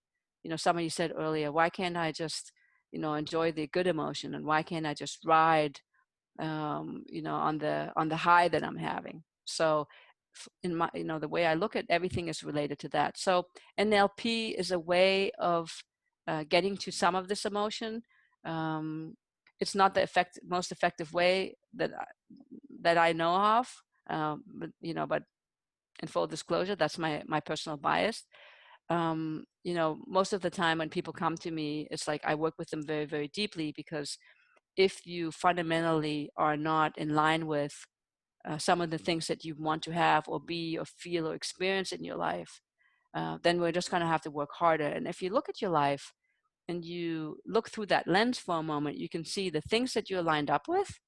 Somebody said earlier, why can't I just enjoy the good emotion, and why can't I just ride on the high that I'm having? So in my the way I look at everything is related to that. So NLP is a way of getting to some of this emotion. It's not the most effective way that I know of, but in full disclosure, that's my personal bias. You know, most of the time when people come to me, it's like I work with them very, very deeply, because if you fundamentally are not in line with some of the things that you want to have or be or feel or experience in your life, then we're just going to have to work harder. And if you look at your life and you look through that lens for a moment, you can see the things that you're lined up with.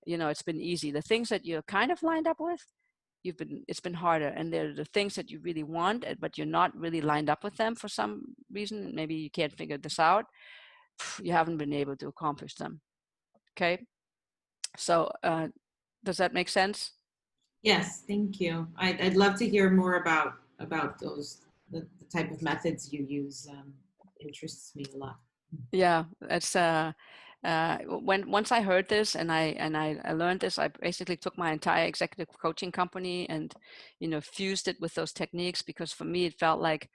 You know, it's been easy. The things that you're kind of lined up with, it's been harder. And they're the things that you really want, but you're not really lined up with them for some reason. Maybe you can't figure this out. You haven't been able to accomplish them. Okay. So does that make sense? Yes, thank you. I'd love to hear more about those, the type of methods you use. Interests me a lot. Yeah, it's once I heard this and I learned this, I basically took my entire executive coaching company and, you know, fused it with those techniques, because for me it felt like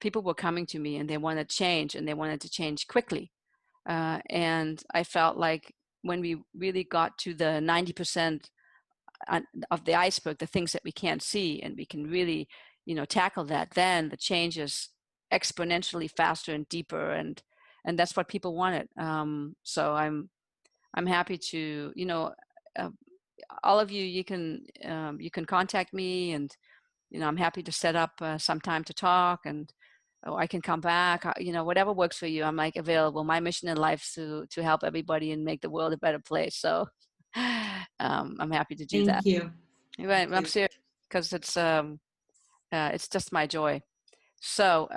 people were coming to me and they wanted change, and they wanted to change quickly. And I felt like when we really got to the 90% of the iceberg, the things that we can't see, and we can really, you know, tackle that, then the change is exponentially faster and deeper, and that's what people wanted. So I'm happy to, you know, uh, all of you, you can contact me, and, you know, I'm happy to set up some time to talk, and I can come back, you know, whatever works for you. I'm like available. My mission in life is to help everybody and make the world a better place. So I'm happy to do that. Thank you. Right, I'm serious, because it's just my joy. So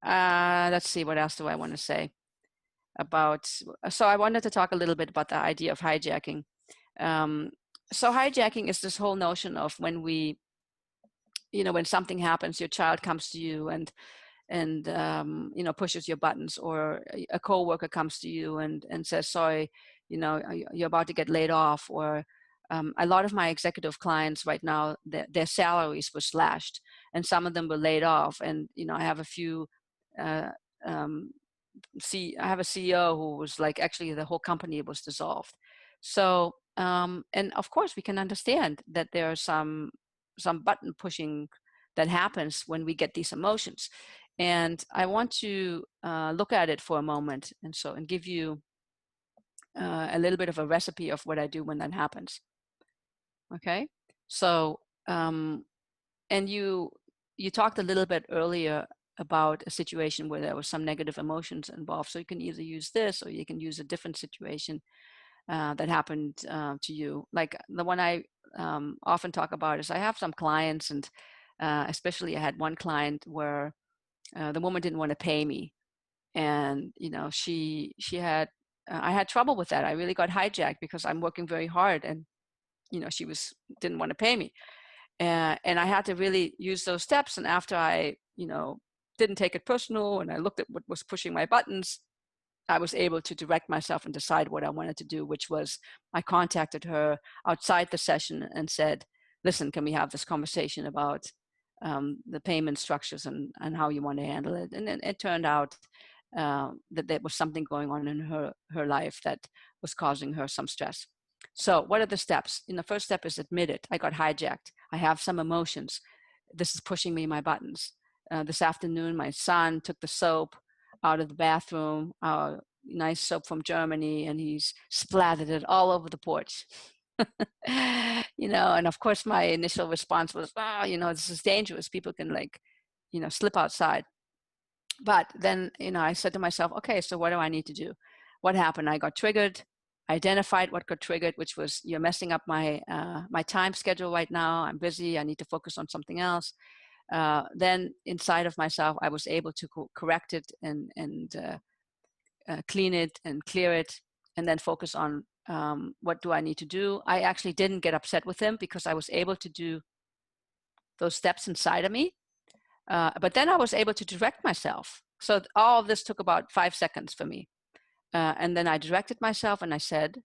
let's see, what else do I want to say about? So I wanted to talk a little bit about the idea of hijacking. So hijacking is this whole notion of when we, you know, when something happens, your child comes to you and you know, pushes your buttons, or a coworker comes to you and says, sorry, you know, you're about to get laid off. Or a lot of my executive clients right now, their salaries were slashed, and some of them were laid off. And, you know, I have a few uh, um, I have a CEO who was like, actually the whole company was dissolved. So and of course we can understand that there are some button pushing that happens when we get these emotions. And I want to look at it for a moment, and give you a little bit of a recipe of what I do when that happens. Okay, so and you talked a little bit earlier about a situation where there was some negative emotions involved. So you can either use this, or you can use a different situation that happened to you. Like the one I often talk about is, I have some clients, and especially I had one client where the woman didn't want to pay me, and, you know, she had I had trouble with that. I really got hijacked because I'm working very hard, and, you know, she didn't want to pay me, and I had to really use those steps. And after I, you know, didn't take it personal, and I looked at what was pushing my buttons, I was able to direct myself and decide what I wanted to do, which was, I contacted her outside the session and said, listen, can we have this conversation about the payment structures and how you want to handle it? And then it turned out that there was something going on in her life that was causing her some stress. So what are the steps? The first step is admit it. I got hijacked. I have some emotions. This is pushing me my buttons. This afternoon, my son took the soap out of the bathroom, nice soap from Germany, and he's splattered it all over the porch. You know, and of course my initial response was, oh, you know, this is dangerous. People can, like, you know, slip outside. But then, you know, I said to myself, okay, so what do I need to do? What happened? I got triggered. I identified what got triggered, which was, you're messing up my my time schedule right now. I'm busy. I need to focus on something else. Then inside of myself, I was able to correct it and clean it and clear it, and then focus on what do I need to do. I actually didn't get upset with him because I was able to do those steps inside of me. But then I was able to direct myself. So all of this took about 5 seconds for me. And then I directed myself and I said,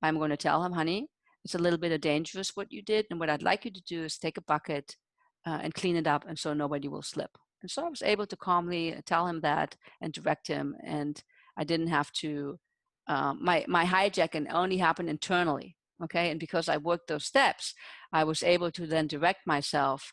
I'm going to tell him, honey, it's a little bit of dangerous what you did. And what I'd like you to do is take a bucket and clean it up, and so nobody will slip. And so I was able to calmly tell him that and direct him. And I didn't have to, my hijacking only happened internally. Okay. And because I worked those steps, I was able to then direct myself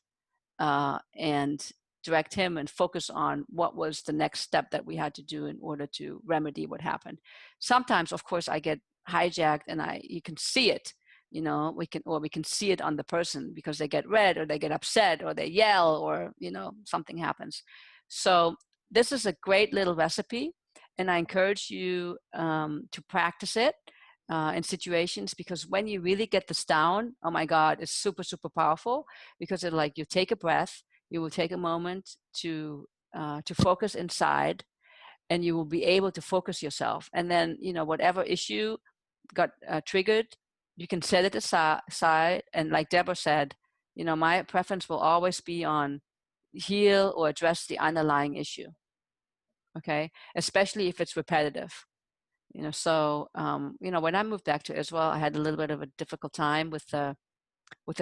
and direct him and focus on what was the next step that we had to do in order to remedy what happened. Sometimes, of course, I get hijacked and you can see it, we can see it on the person because they get red or they get upset or they yell or, something happens. So this is a great little recipe, and I encourage you to practice it in situations, because when you really get this down, oh my God, it's super, super powerful, because it, like, you take a breath, you will take a moment to focus inside, and you will be able to focus yourself. And then, whatever issue got triggered, you can set it aside. And like Deborah said, my preference will always be on heal or address the underlying issue. Okay. Especially if it's repetitive. So when I moved back to Israel, I had a little bit of a difficult time with the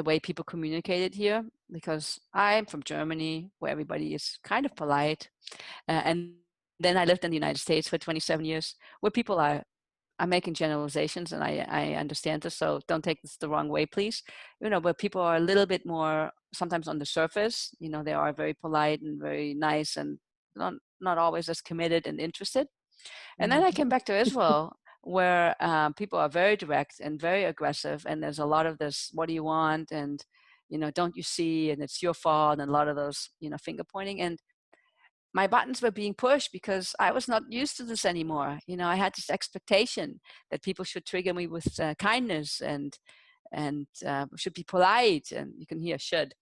way people communicated here, because I'm from Germany, where everybody is kind of polite, and then I lived in the United States for 27 years, where people are making generalizations, and I understand this, so don't take this the wrong way, please. Where people are a little bit more, sometimes on the surface, they are very polite and very nice, and not always as committed and interested. And then I came back to Israel, where people are very direct and very aggressive, and there's a lot of this, what do you want, and don't you see, and it's your fault, and a lot of those finger pointing. And my buttons were being pushed because I was not used to this anymore. I had this expectation that people should trigger me with kindness and should be polite, and you can hear should.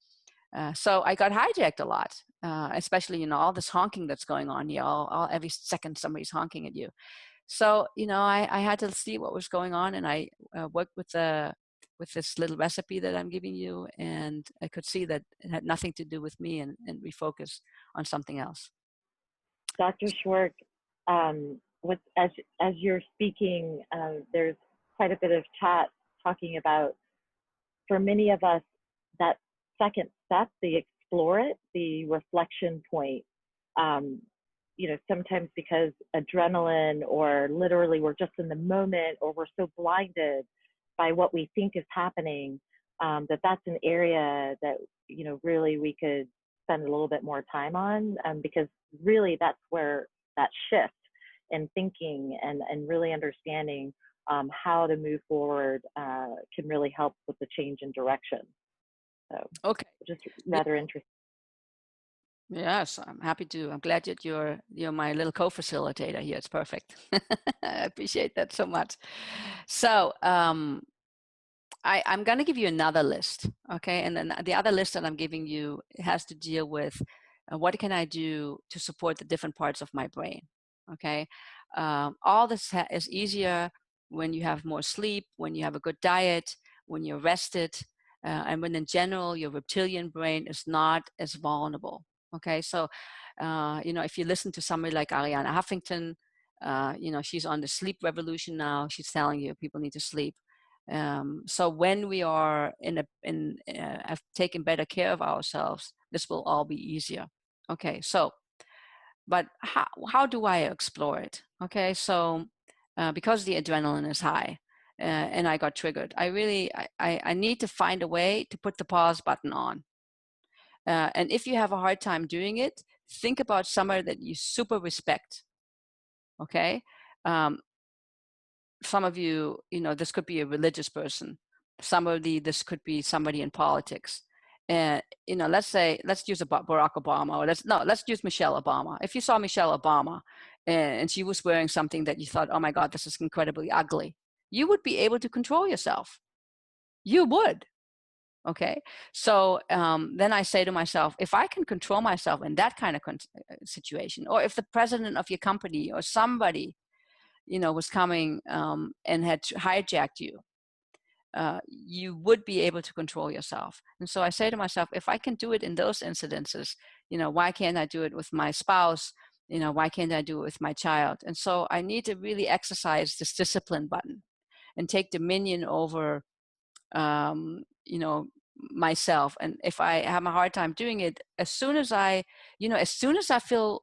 So I got hijacked a lot, especially, all this honking that's going on here. All every second somebody's honking at you. So, I had to see what was going on, and I worked with this little recipe that I'm giving you, and I could see that it had nothing to do with me, and refocus on something else. Dr. Schwarck, as you're speaking, there's quite a bit of chat talking about, for many of us, that second step, the explore it, the reflection point, sometimes because adrenaline, or literally we're just in the moment, or we're so blinded by what we think is happening, that's an area that, really we could spend a little bit more time on, because really that's where that shift in thinking and really understanding how to move forward can really help with the change in direction. So, okay, just rather interesting. Yes, I'm happy to. I'm glad that you're my little co-facilitator here. It's perfect. I appreciate that so much. So I'm going to give you another list, okay? And then the other list that I'm giving you has to deal with what can I do to support the different parts of my brain, okay? All this is easier when you have more sleep, when you have a good diet, when you're rested, and when in general your reptilian brain is not as vulnerable. Okay, so if you listen to somebody like Ariana Huffington, she's on the sleep revolution now. She's telling you people need to sleep. So when we are have taken better care of ourselves, this will all be easier. Okay, so, but how do I explore it? Okay, so because the adrenaline is high, and I got triggered, I need to find a way to put the pause button on. And if you have a hard time doing it, think about somebody that you super respect. Okay. Some of you, this could be a religious person. This could be somebody in politics. And, let's use Barack Obama, or let's use Michelle Obama. If you saw Michelle Obama and she was wearing something that you thought, oh my God, this is incredibly ugly, you would be able to control yourself. You would. Okay, so then I say to myself, if I can control myself in that kind of situation, or if the president of your company or somebody, was coming and had hijacked you, you would be able to control yourself. And so I say to myself, if I can do it in those incidences, why can't I do it with my spouse? Why can't I do it with my child? And so I need to really exercise this discipline button and take dominion over myself. And if I have a hard time doing it, as soon as I feel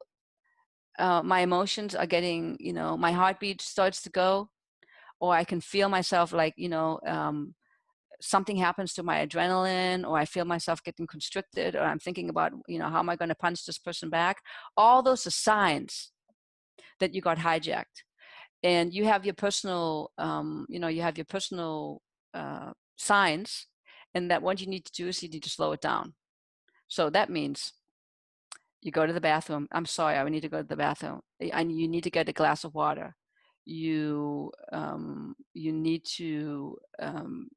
my emotions are getting, my heartbeat starts to go, or I can feel myself like, something happens to my adrenaline, or I feel myself getting constricted, or I'm thinking about, how am I going to punch this person back? All those are signs that you got hijacked. And you have your personal, signs, and that what you need to do is you need to slow it down. So that means you go to the bathroom. I'm sorry, I need to go to the bathroom. And you need to get a glass of water. You need to,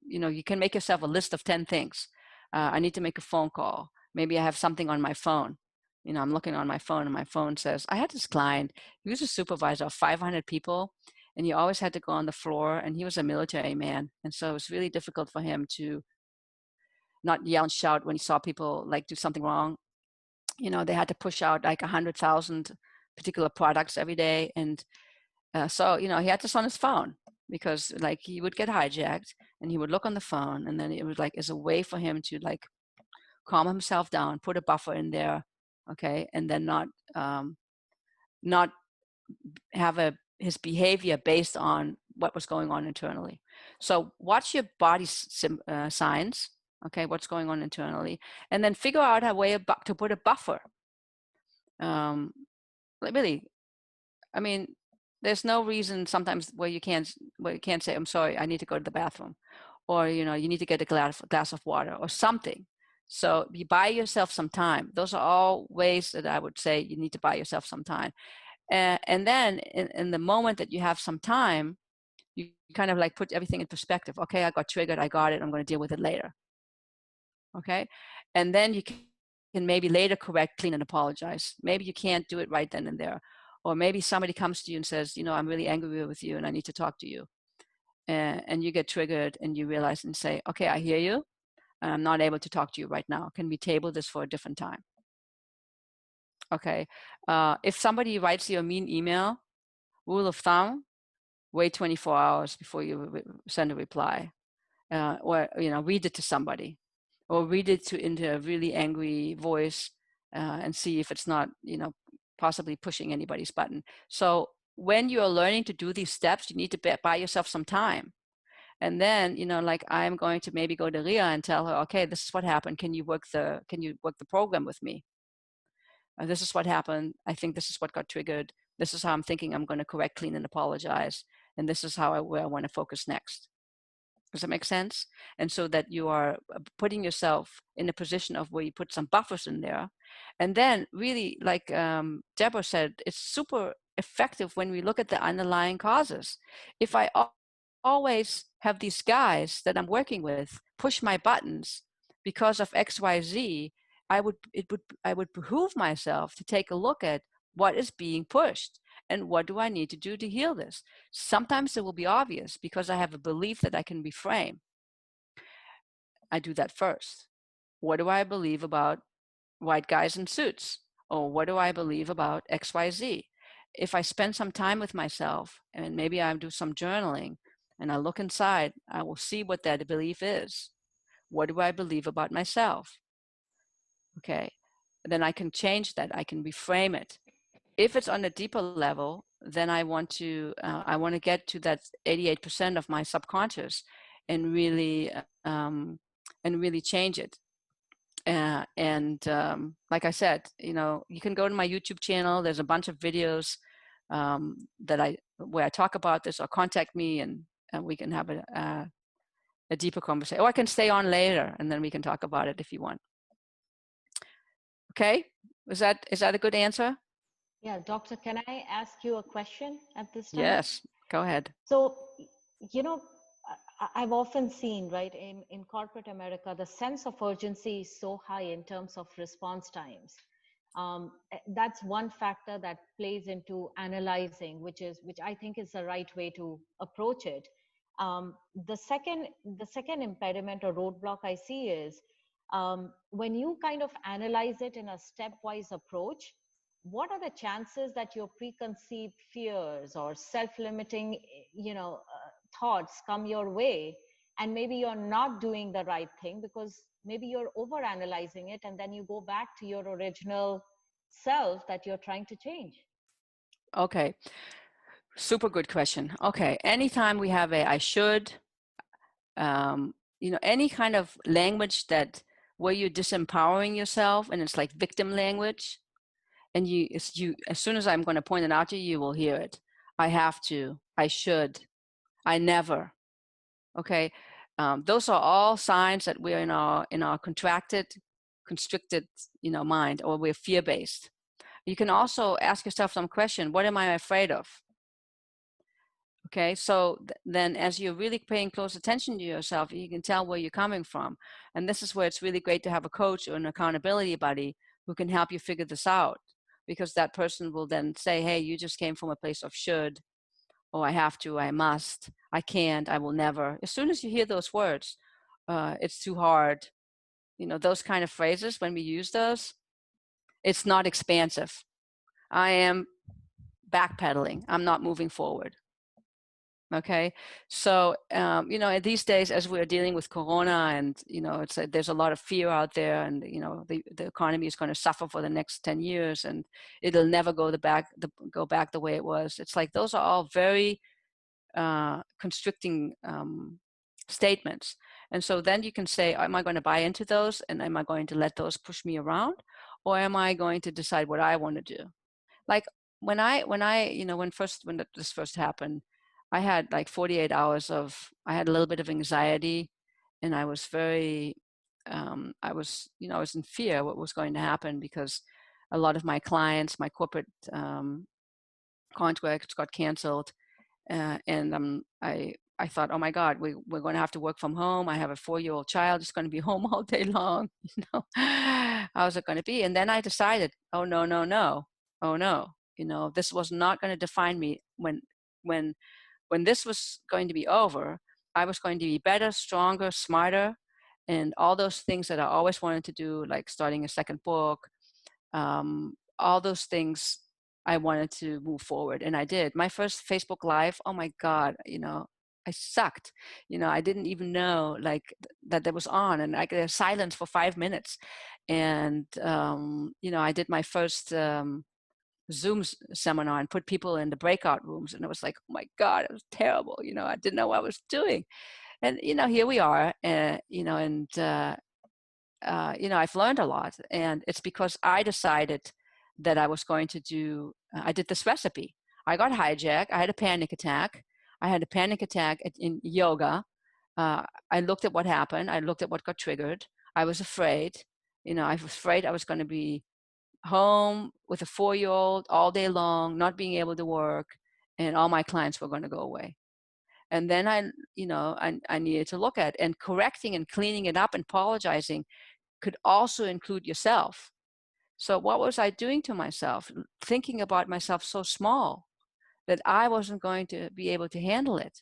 you can make yourself a list of 10 things. I need to make a phone call. Maybe I have something on my phone. I'm looking on my phone, and my phone says, I had this client. He was a supervisor of 500 people, and he always had to go on the floor, and he was a military man. And so it was really difficult for him to not yell and shout when he saw people like do something wrong. They had to push out like 100,000 particular products every day. And so, he had this on his phone, because like he would get hijacked, and he would look on the phone, and then it was like, as a way for him to like calm himself down, put a buffer in there. Okay. And then not have his behavior based on what was going on internally. So watch your body signs. Okay. What's going on internally, and then figure out a way to put a buffer. Really, I mean, there's no reason sometimes where you can't say, I'm sorry, I need to go to the bathroom, or, you need to get a glass of water or something. So you buy yourself some time. Those are all ways that I would say you need to buy yourself some time. And then in the moment that you have some time, you kind of like put everything in perspective. Okay, I got triggered. I got it. I'm going to deal with it later. Okay. And then you can maybe later correct, clean, and apologize. Maybe you can't do it right then and there. Or maybe somebody comes to you and says, I'm really angry with you and I need to talk to you. And you get triggered, and you realize and say, okay, I hear you. I'm not able to talk to you right now. Can we table this for a different time? Okay. If somebody writes you a mean email, rule of thumb, wait 24 hours before you send a reply. Or, read it to somebody, or read it into a really angry voice, and see if it's not, possibly pushing anybody's button. So when you're learning to do these steps, you need to buy yourself some time. And then, like I'm going to maybe go to Ria and tell her, okay, this is what happened. Can you work the program with me? This is what happened. I think this is what got triggered. This is how I'm thinking I'm going to correct, clean, and apologize. And this is where I want to focus next. Does that make sense? And so that you are putting yourself in a position of where you put some buffers in there. And then really, like Deborah said, it's super effective when we look at the underlying causes. If I always have these guys that I'm working with push my buttons because of XYZ, I would behoove myself to take a look at what is being pushed and what do I need to do to heal this. Sometimes it will be obvious because I have a belief that I can reframe. I do that first. What do I believe about white guys in suits? Or what do I believe about XYZ? If I spend some time with myself, and maybe I do some journaling, and I look inside, I will see what that belief is. What do I believe about myself? Okay, then I can change that. I can reframe it. If it's on a deeper level, then I want to get to that 88% of my subconscious and really change it. Like I said, you can go to my YouTube channel. There's a bunch of videos where I talk about this, or contact me, and we can have a deeper conversation. Or I can stay on later, and then we can talk about it if you want. Okay, is that a good answer? Yeah, doctor, can I ask you a question at this time? Yes, go ahead. So, I've often seen, right, in corporate America, the sense of urgency is so high in terms of response times. That's one factor that plays into analyzing, which I think is the right way to approach it. The second impediment or roadblock I see is when you kind of analyze it in a stepwise approach, what are the chances that your preconceived fears or self-limiting, thoughts come your way, and maybe you're not doing the right thing because maybe you're over analyzing it, and then you go back to your original self that you're trying to change? Okay. Super good question. Okay, anytime we have a I should, any kind of language that where you're disempowering yourself and it's like victim language, and as soon as I'm going to point it out to you, you will hear it. I have to, I should, I never. Okay, those are all signs that we're in our contracted, constricted, mind, or we're fear-based. You can also ask yourself some question: what am I afraid of? Okay, so then as you're really paying close attention to yourself, you can tell where you're coming from. And this is where it's really great to have a coach or an accountability buddy who can help you figure this out, because that person will then say, hey, you just came from a place of should, or I have to, I must, I can't, I will never. As soon as you hear those words, it's too hard. Those kind of phrases, when we use those, it's not expansive. I am backpedaling. I'm not moving forward. Okay, so these days, as we're dealing with Corona, and there's a lot of fear out there, and the economy is going to suffer for the next 10 years, and it'll never go back the way it was. It's like those are all very constricting statements, and so then you can say, am I going to buy into those, and am I going to let those push me around, or am I going to decide what I want to do? Like when this first happened, I had like 48 hours I had a little bit of anxiety, and I was very, I was in fear what was going to happen, because a lot of my clients, my corporate contracts got canceled, and I thought, oh my God, we're going to have to work from home. I have a 4-year-old child who's going to be home all day long. How's it going to be? And then I decided, oh no, no, no, oh no, this was not going to define me. When this was going to be over, I was going to be better, stronger, smarter, and all those things that I always wanted to do, like starting a second book, all those things I wanted to move forward, and I did. My first Facebook Live, oh my God, I sucked. I didn't even know that was on, and I got silence for 5 minutes. And I did my first Zoom seminar and put people in the breakout rooms, and it was like, oh my God, it was terrible. I didn't know what I was doing, and here we are, I've learned a lot, and it's because I decided that I was going to do. I did this recipe. I got hijacked. I had a panic attack. In yoga. I looked at what happened. I looked at what got triggered. I was afraid. I was afraid I was going to be home with a 4-year-old all day long, not being able to work, and all my clients were going to go away. And then I needed to look at, and correcting and cleaning it up and apologizing could also include yourself. So what was I doing to myself? Thinking about myself so small that I wasn't going to be able to handle it.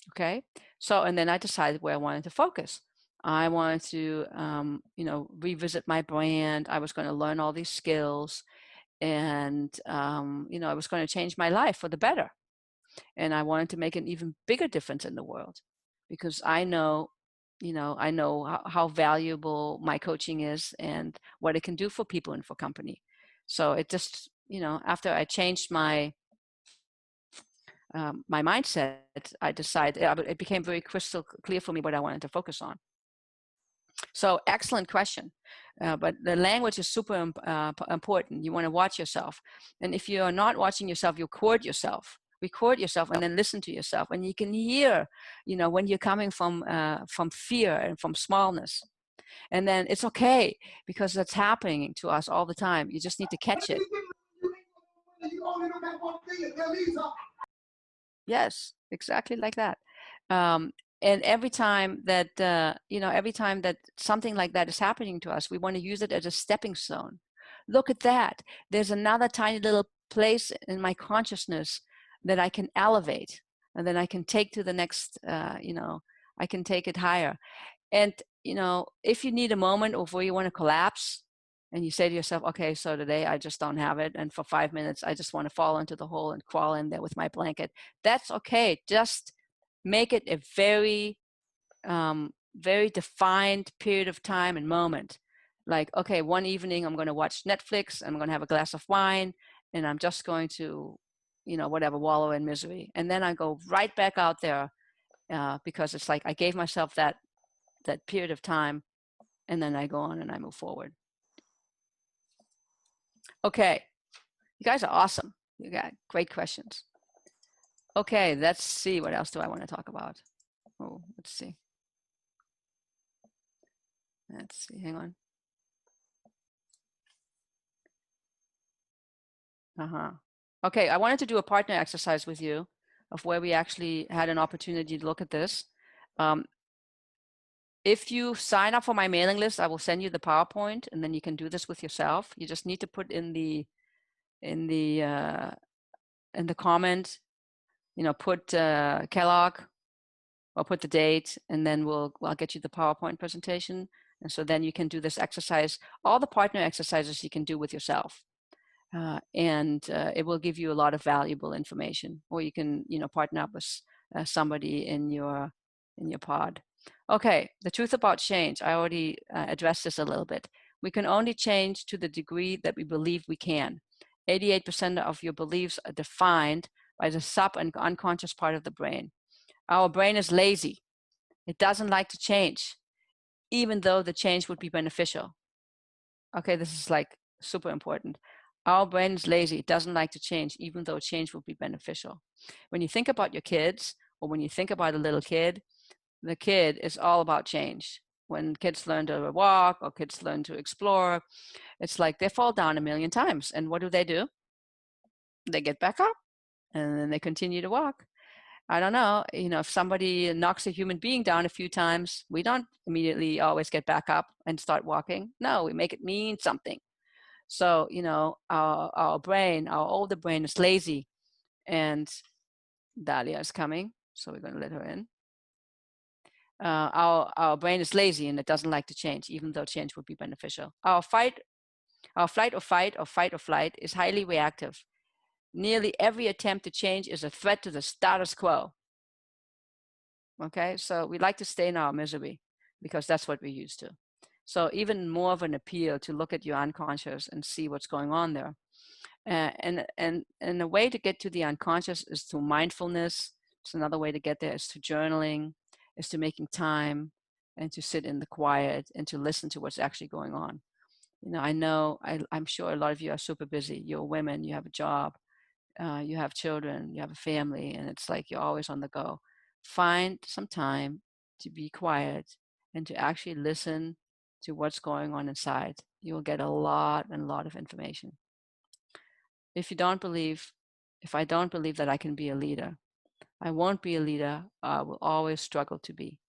Okay. So, and then I decided where I wanted to focus. I wanted to, revisit my brand. I was going to learn all these skills, and, I was going to change my life for the better. And I wanted to make an even bigger difference in the world, because I know how valuable my coaching is and what it can do for people and for company. So it just, after I changed my mindset, I decided it became very crystal clear for me what I wanted to focus on. So excellent question. But the language is super important. You want to watch yourself. And if you're not watching yourself, you record yourself and then listen to yourself. And you can hear, when you're coming from fear and from smallness. And then it's okay, because that's happening to us all the time. You just need to catch it. Yes, exactly like that. And every time that something like that is happening to us, we want to use it as a stepping stone. Look at that. There's another tiny little place in my consciousness that I can elevate, and then I can take to the next, I can take it higher. And, if you need a moment or where you want to collapse, and you say to yourself, okay, so today I just don't have it, and for 5 minutes, I just want to fall into the hole and crawl in there with my blanket. That's okay. Just make it a very, very defined period of time and moment. Like, okay, one evening I'm going to watch Netflix, I'm going to have a glass of wine, and I'm just going to whatever, wallow in misery. And then I go right back out there because it's like I gave myself that period of time, and then I go on and I move forward. Okay, you guys are awesome. You got great questions. Okay, let's see. What else do I want to talk about? Oh, let's see. Hang on. Okay, I wanted to do a partner exercise with you of where we actually had an opportunity to look at this. If you sign up for my mailing list, I will send you the PowerPoint, and then you can do this with yourself. You just need to put in the comment, put Kellogg or put the date, and then I'll get you the PowerPoint presentation. And so then you can do this exercise, all the partner exercises you can do with yourself. And it will give you a lot of valuable information, or you can, partner up with somebody in your pod. Okay, the truth about change. I already addressed this a little bit. We can only change to the degree that we believe we can. 88% of your beliefs are defined by the sub and unconscious part of the brain. Our brain is lazy. It doesn't like to change, even though the change would be beneficial. Okay, this is like super important. Our brain is lazy. It doesn't like to change, even though change will be beneficial. When you think about your kids, or when you think about a little kid, the kid is all about change. When kids learn to walk or kids learn to explore, it's like they fall down a million times. And what do? They get back up, and then they continue to walk. I don't know, if somebody knocks a human being down a few times, we don't immediately always get back up and start walking. No, we make it mean something. So, our brain, our older brain is lazy, and Dahlia is coming, so we're going to let her in. Our brain is lazy, and it doesn't like to change, even though change would be beneficial. Our flight or fight or fight or flight is highly reactive. Nearly every attempt to change is a threat to the status quo. Okay, so we like to stay in our misery because that's what we're used to. So even more of an appeal to look at your unconscious and see what's going on there. And a way to get to the unconscious is through mindfulness. It's another way to get there is to journaling, is to making time, and to sit in the quiet and to listen to what's actually going on. I'm sure a lot of you are super busy. You're women, you have a job, you have children, you have a family, and it's like you're always on the go. Find some time to be quiet and to actually listen to what's going on inside. You will get a lot of information. If I don't believe that I can be a leader, I won't be a leader. I will always struggle to be.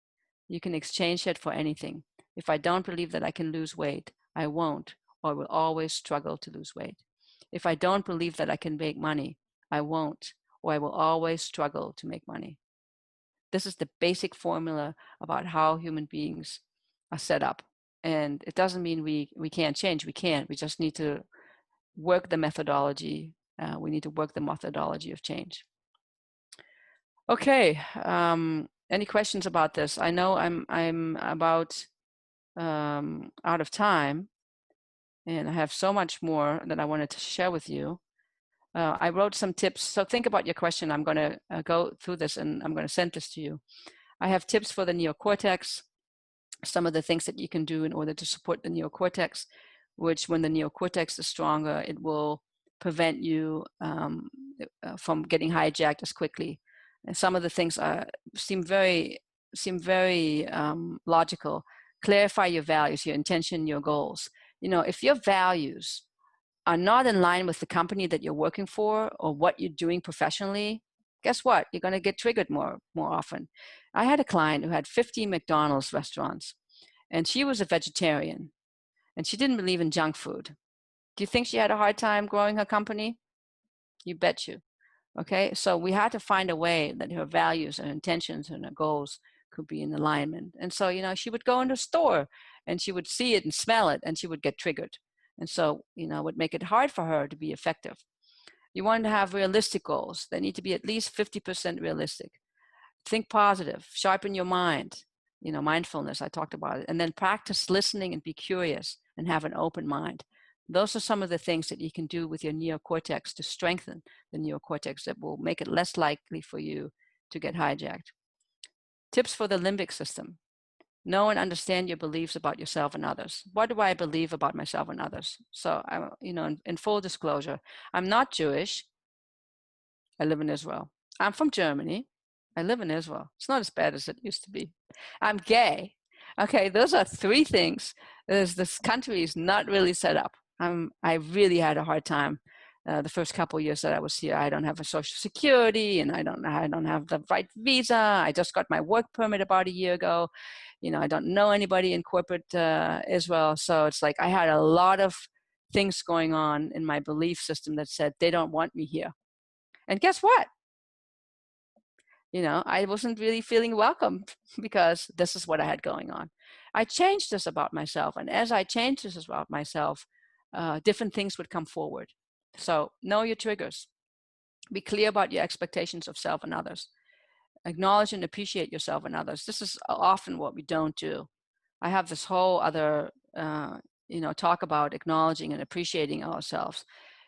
You can exchange it for anything. If I don't believe that I can lose weight, I won't, or will always struggle to lose weight. If I don't believe that I can make money, I won't, or I will always struggle to make money. This is the basic formula about how human beings are set up. And it doesn't mean we can't change. We can. We just need to work the methodology. We need to work the methodology of change. Okay. Any questions about this? I know I'm about out of time, and I have so much more that I wanted to share with you. I wrote some tips. So think about your question. I'm going to go through this, and I'm going to send this to you. I have tips for the neocortex, some of the things that you can do in order to support the neocortex, which when the neocortex is stronger, it will prevent you from getting hijacked as quickly. And some of the things seem very logical. Clarify your values, your intention, your goals. If your values are not in line with the company that you're working for or what you're doing professionally, guess what? You're going to get triggered more often. I had a client who had 50 McDonald's restaurants, and she was a vegetarian, and she didn't believe in junk food. Do you think she had a hard time growing her company? You bet you. Okay, so we had to find a way that her values and intentions and her goals could be in alignment. And so, she would go into a store and she would see it and smell it, and she would get triggered. And so, it would make it hard for her to be effective. You want to have realistic goals. They need to be at least 50% realistic. Think positive, sharpen your mind, mindfulness, I talked about it. And then practice listening and be curious and have an open mind. Those are some of the things that you can do with your neocortex to strengthen the neocortex that will make it less likely for you to get hijacked. Tips for the limbic system. Know and understand your beliefs about yourself and others. What do I believe about myself and others? So, in full disclosure, I'm not Jewish. I live in Israel. I'm from Germany. I live in Israel. It's not as bad as it used to be. I'm gay. Okay, those are three things. This country is not really set up. I really had a hard time the first couple of years that I was here. I don't have a social security, and I don't have the right visa. I just got my work permit about a year ago. I don't know anybody in corporate Israel, so it's like I had a lot of things going on in my belief system that said they don't want me here. And guess what? I wasn't really feeling welcome because this is what I had going on. I changed this about myself. And as I changed this about myself, different things would come forward. So know your triggers. Be clear about your expectations of self and others. Acknowledge and appreciate yourself and others. This is often what we don't do. I have this whole other, talk about acknowledging and appreciating ourselves.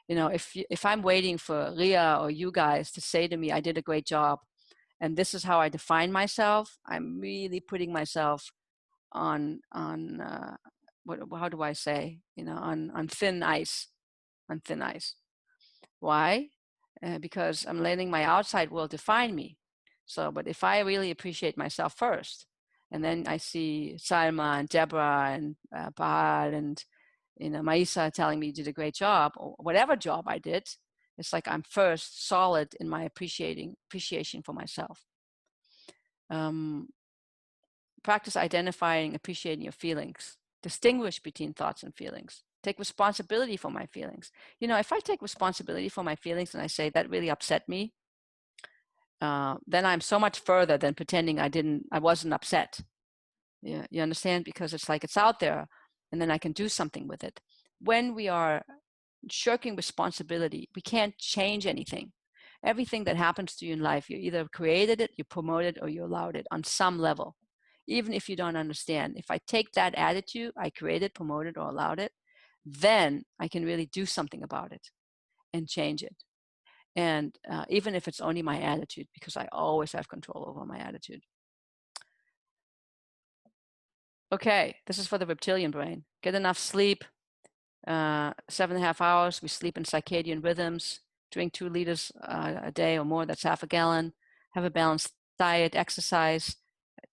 If I'm waiting for Ria or you guys to say to me, I did a great job, and this is how I define myself, I'm really putting myself on how do I say, on thin ice, Why? Because I'm letting my outside world define me. So, but if I really appreciate myself first, and then I see Salma and Deborah and Bahar and Maisa telling me you did a great job, or whatever job I did, it's like I'm first solid in my appreciation for myself. Practice identifying, appreciating your feelings. Distinguish between thoughts and feelings. Take responsibility for my feelings. If I take responsibility for my feelings and I say that really upset me, then I'm so much further than pretending I wasn't upset. Yeah, you understand? Because it's like it's out there, and then I can do something with it. When we are shirking responsibility, we can't change anything. Everything that happens to you in life, you either created it, you promoted, or you allowed it on some level, even if you don't understand. If I take that attitude, I created, promoted, or allowed it, then I can really do something about it and change it. And even if it's only my attitude, because I always have control over my attitude. Okay, this is for the reptilian brain. Get enough sleep, 7.5 hours. We sleep in circadian rhythms. Drink 2 liters a day or more, that's half a gallon. Have a balanced diet, exercise,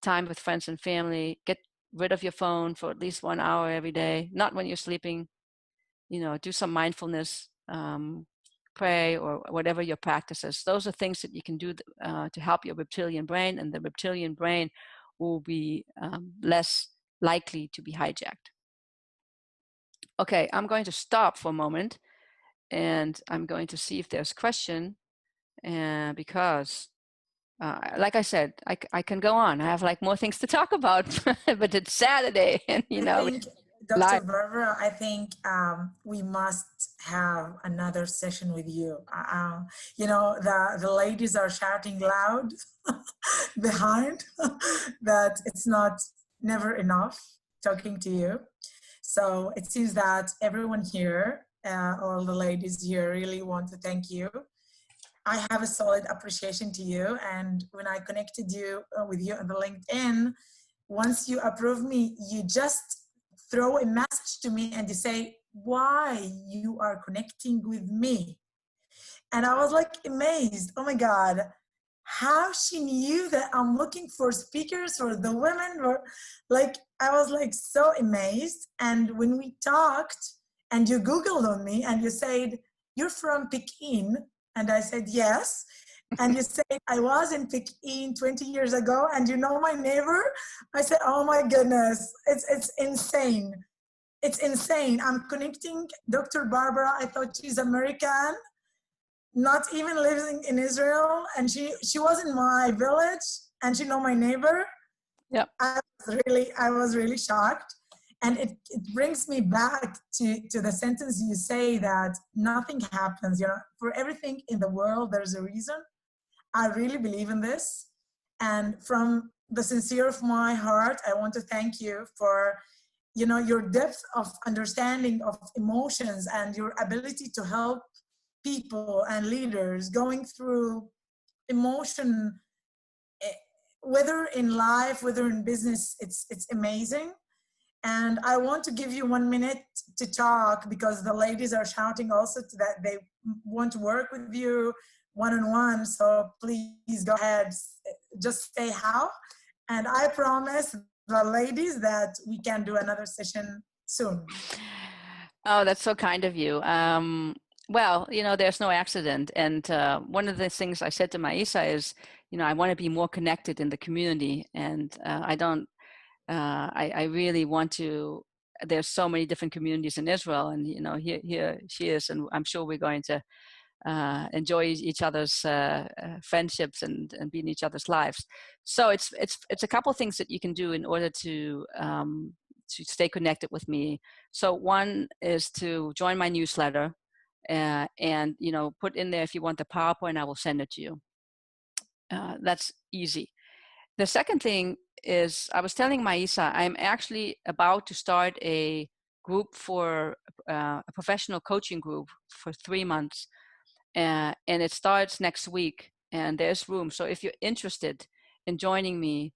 time with friends and family. Get rid of your phone for at least 1 hour every day, not when you're sleeping. Do some mindfulness, pray, or whatever your practice is. Those are things that you can do to help your reptilian brain, and the reptilian brain will be less likely to be hijacked. Okay, I'm going to stop for a moment, and I'm going to see if there's a question, because like I said, I can go on. I have like more things to talk about, but it's Saturday, and I think, Dr. Barbara, I think we must have another session with you. The ladies are shouting loud behind that it's never enough talking to you. So it seems that everyone here, all the ladies here, really want to thank you. I have a solid appreciation to you. And when I connected with you on the LinkedIn, once you approve me, you just throw a message to me and you say, why you are connecting with me? And I was like amazed. Oh my God, how she knew that I'm looking for speakers for the women. I was like so amazed. And when we talked and you Googled on me and you said, you're from Peking. And I said, yes. And you said, I was in Peking 20 years ago and you know my neighbor? I said, oh my goodness, it's insane. It's insane. I'm connecting Dr. Barbara. I thought she's American, not even living in Israel. And she was in my village and she know my neighbor. Yeah. I was really shocked. And it brings me back to the sentence you say that nothing happens, for everything in the world, there's a reason. I really believe in this. And from the sincere of my heart, I want to thank you for your depth of understanding of emotions and your ability to help people and leaders going through emotion, whether in life, whether in business, it's amazing. And I want to give you 1 minute to talk, because the ladies are shouting also that they want to work with you one-on-one. So please go ahead, just say how. And I promise the ladies that we can do another session soon. Oh, that's so kind of you. Well, there's no accident. And one of the things I said to Maisa is, I want to be more connected in the community. And I really want to. There's so many different communities in Israel, and here she is, and I'm sure we're going to enjoy each other's friendships and be in each other's lives. So it's a couple of things that you can do in order to stay connected with me. So one is to join my newsletter, and put in there if you want the PowerPoint, I will send it to you. That's easy. The second thing is, I was telling Maisa, I'm actually about to start a group for a professional coaching group for 3 months. And it starts next week, and there's room. So if you're interested in joining me,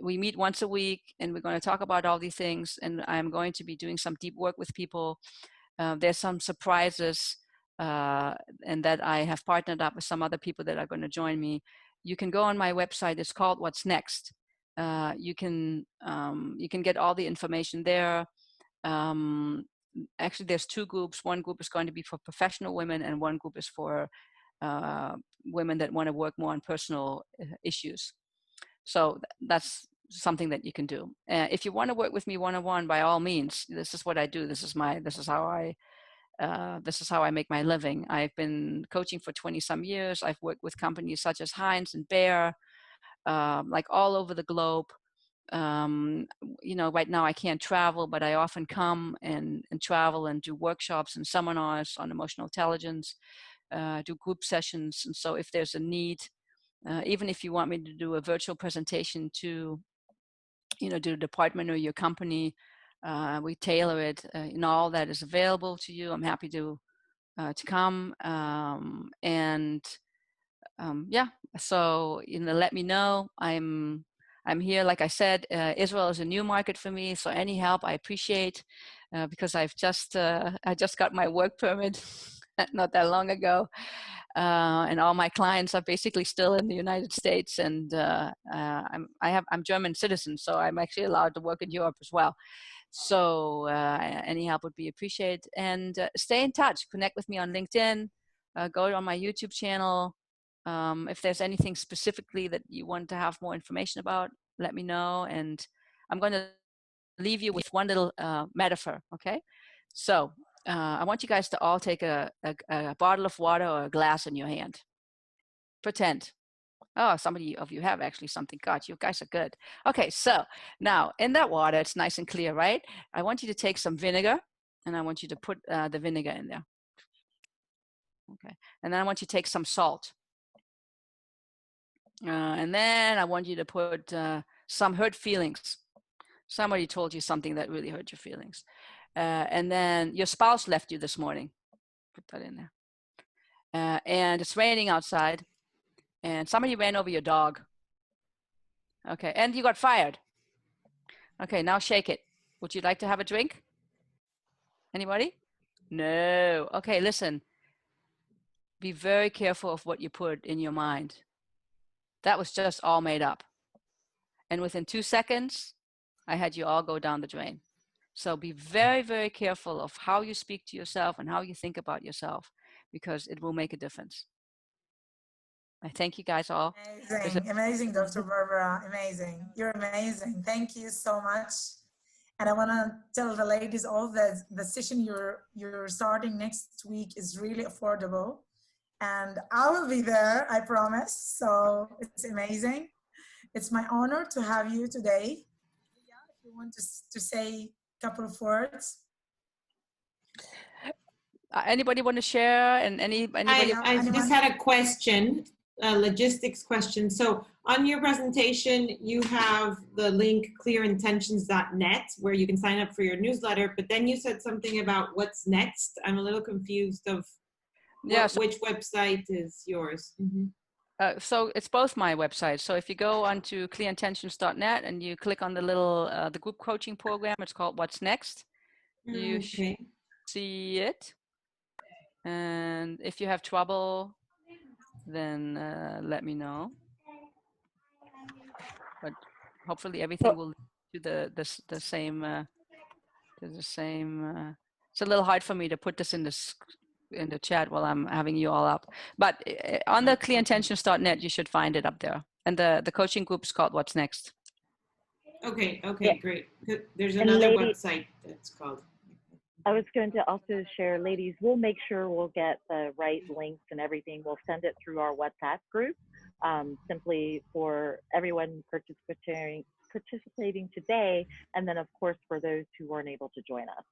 we meet once a week, and we're going to talk about all these things. And I'm going to be doing some deep work with people. There's some surprises, and that I have partnered up with some other people that are going to join me. You can go on my website. It's called What's Next. You can get all the information there. Actually, there's 2 groups. One group is going to be for professional women, and one group is for women that want to work more on personal issues. So that's something that you can do. If you want to work with me one-on-one, by all means, this is what I do. This is how I make my living. I've been coaching for 20 some years. I've worked with companies such as Heinz and Bayer, like all over the globe. Right now I can't travel, but I often come and travel and do workshops and seminars on emotional intelligence, do group sessions. And so if there's a need, even if you want me to do a virtual presentation to the department or your company, we tailor it, all that is available to you. I'm happy to come, so let me know. I'm here. Like I said, Israel is a new market for me, so any help I appreciate, because I just got my work permit not that long ago, and all my clients are basically still in the United States, and I'm German citizen, so I'm actually allowed to work in Europe as well. So any help would be appreciated. And stay in touch. Connect with me on LinkedIn. Go on my YouTube channel. If there's anything specifically that you want to have more information about, let me know. And I'm going to leave you with one little metaphor, okay? So I want you guys to all take a bottle of water or a glass in your hand. Pretend. Oh, somebody of you have actually something. God, you guys are good. Okay, so now in that water, it's nice and clear, right? I want you to take some vinegar, and I want you to put the vinegar in there. Okay, and then I want you to take some salt. And then I want you to put some hurt feelings. Somebody told you something that really hurt your feelings. And then your spouse left you this morning. Put that in there. And it's raining outside. And somebody ran over your dog. Okay, and you got fired. Okay, now shake it. Would you like to have a drink? Anybody? No. Okay, listen. Be very careful of what you put in your mind. That was just all made up. And within 2 seconds, I had you all go down the drain. So be very, very careful of how you speak to yourself and how you think about yourself, because it will make a difference. I thank you guys all. Amazing, Dr. Barbara. Amazing. You're amazing. Thank you so much. And I want to tell the ladies all that the session you're starting next week is really affordable. And I will be there, I promise. So it's amazing. It's my honor to have you today. If you want to say a couple of words. Anybody want to share? And anybody? I just had a question. logistics question. So on your presentation, you have the link clearintentions.net where you can sign up for your newsletter, but then you said something about what's next. I'm a little confused of which website is yours. So it's both my websites. So if you go onto clearintentions.net and you click on the little the group coaching program, it's called What's Next. You should see it. And if you have trouble, then let me know. But hopefully everything will lead to the same. It's a little hard for me to put this in the chat while I'm having you all up. But on the clearintentions.net, you should find it up there. And the coaching group is called What's Next. Okay, great. There's another website that's called. I was going to also share, ladies, we'll make sure we'll get the right links and everything. We'll send it through our WhatsApp group, simply for everyone participating today, and then of course for those who weren't able to join us.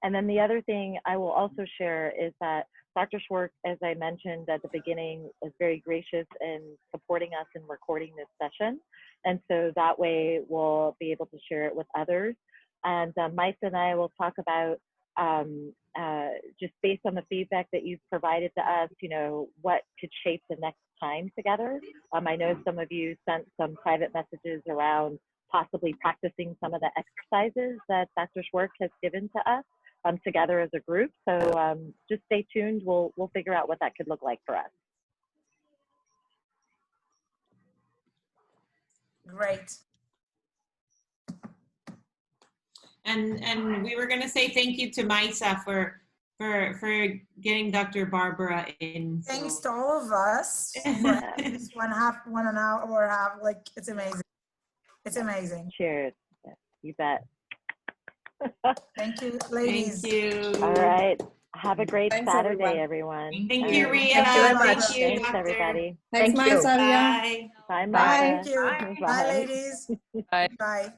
And then the other thing I will also share is that Dr. Schwarck, as I mentioned at the beginning, is very gracious in supporting us in recording this session. And so that way we'll be able to share it with others. And Maisa and I will talk about just based on the feedback that you've provided to us, you know, what could shape the next time together. I know some of you sent some private messages around possibly practicing some of the exercises that Dr. Schwarck has given to us together as a group. So just stay tuned. We'll figure out what that could look like for us. Great. And we were going to say thank you to Maisa for getting Dr. Barbara in. Thanks to all of us for having this 1.5 hour, like, it's amazing. It's amazing. Cheers. Yes, you bet. Thank you, ladies. Thank you. All right. Have a great Thanks, Saturday, everyone. everyone. Thank you, Ria. Thank you very much. Thank you, Thanks, Doctor. everybody. Thanks, Thank you. Maisa. Bye. Bye, Bye. Maisa. Thank you. Bye, ladies. Bye. Bye.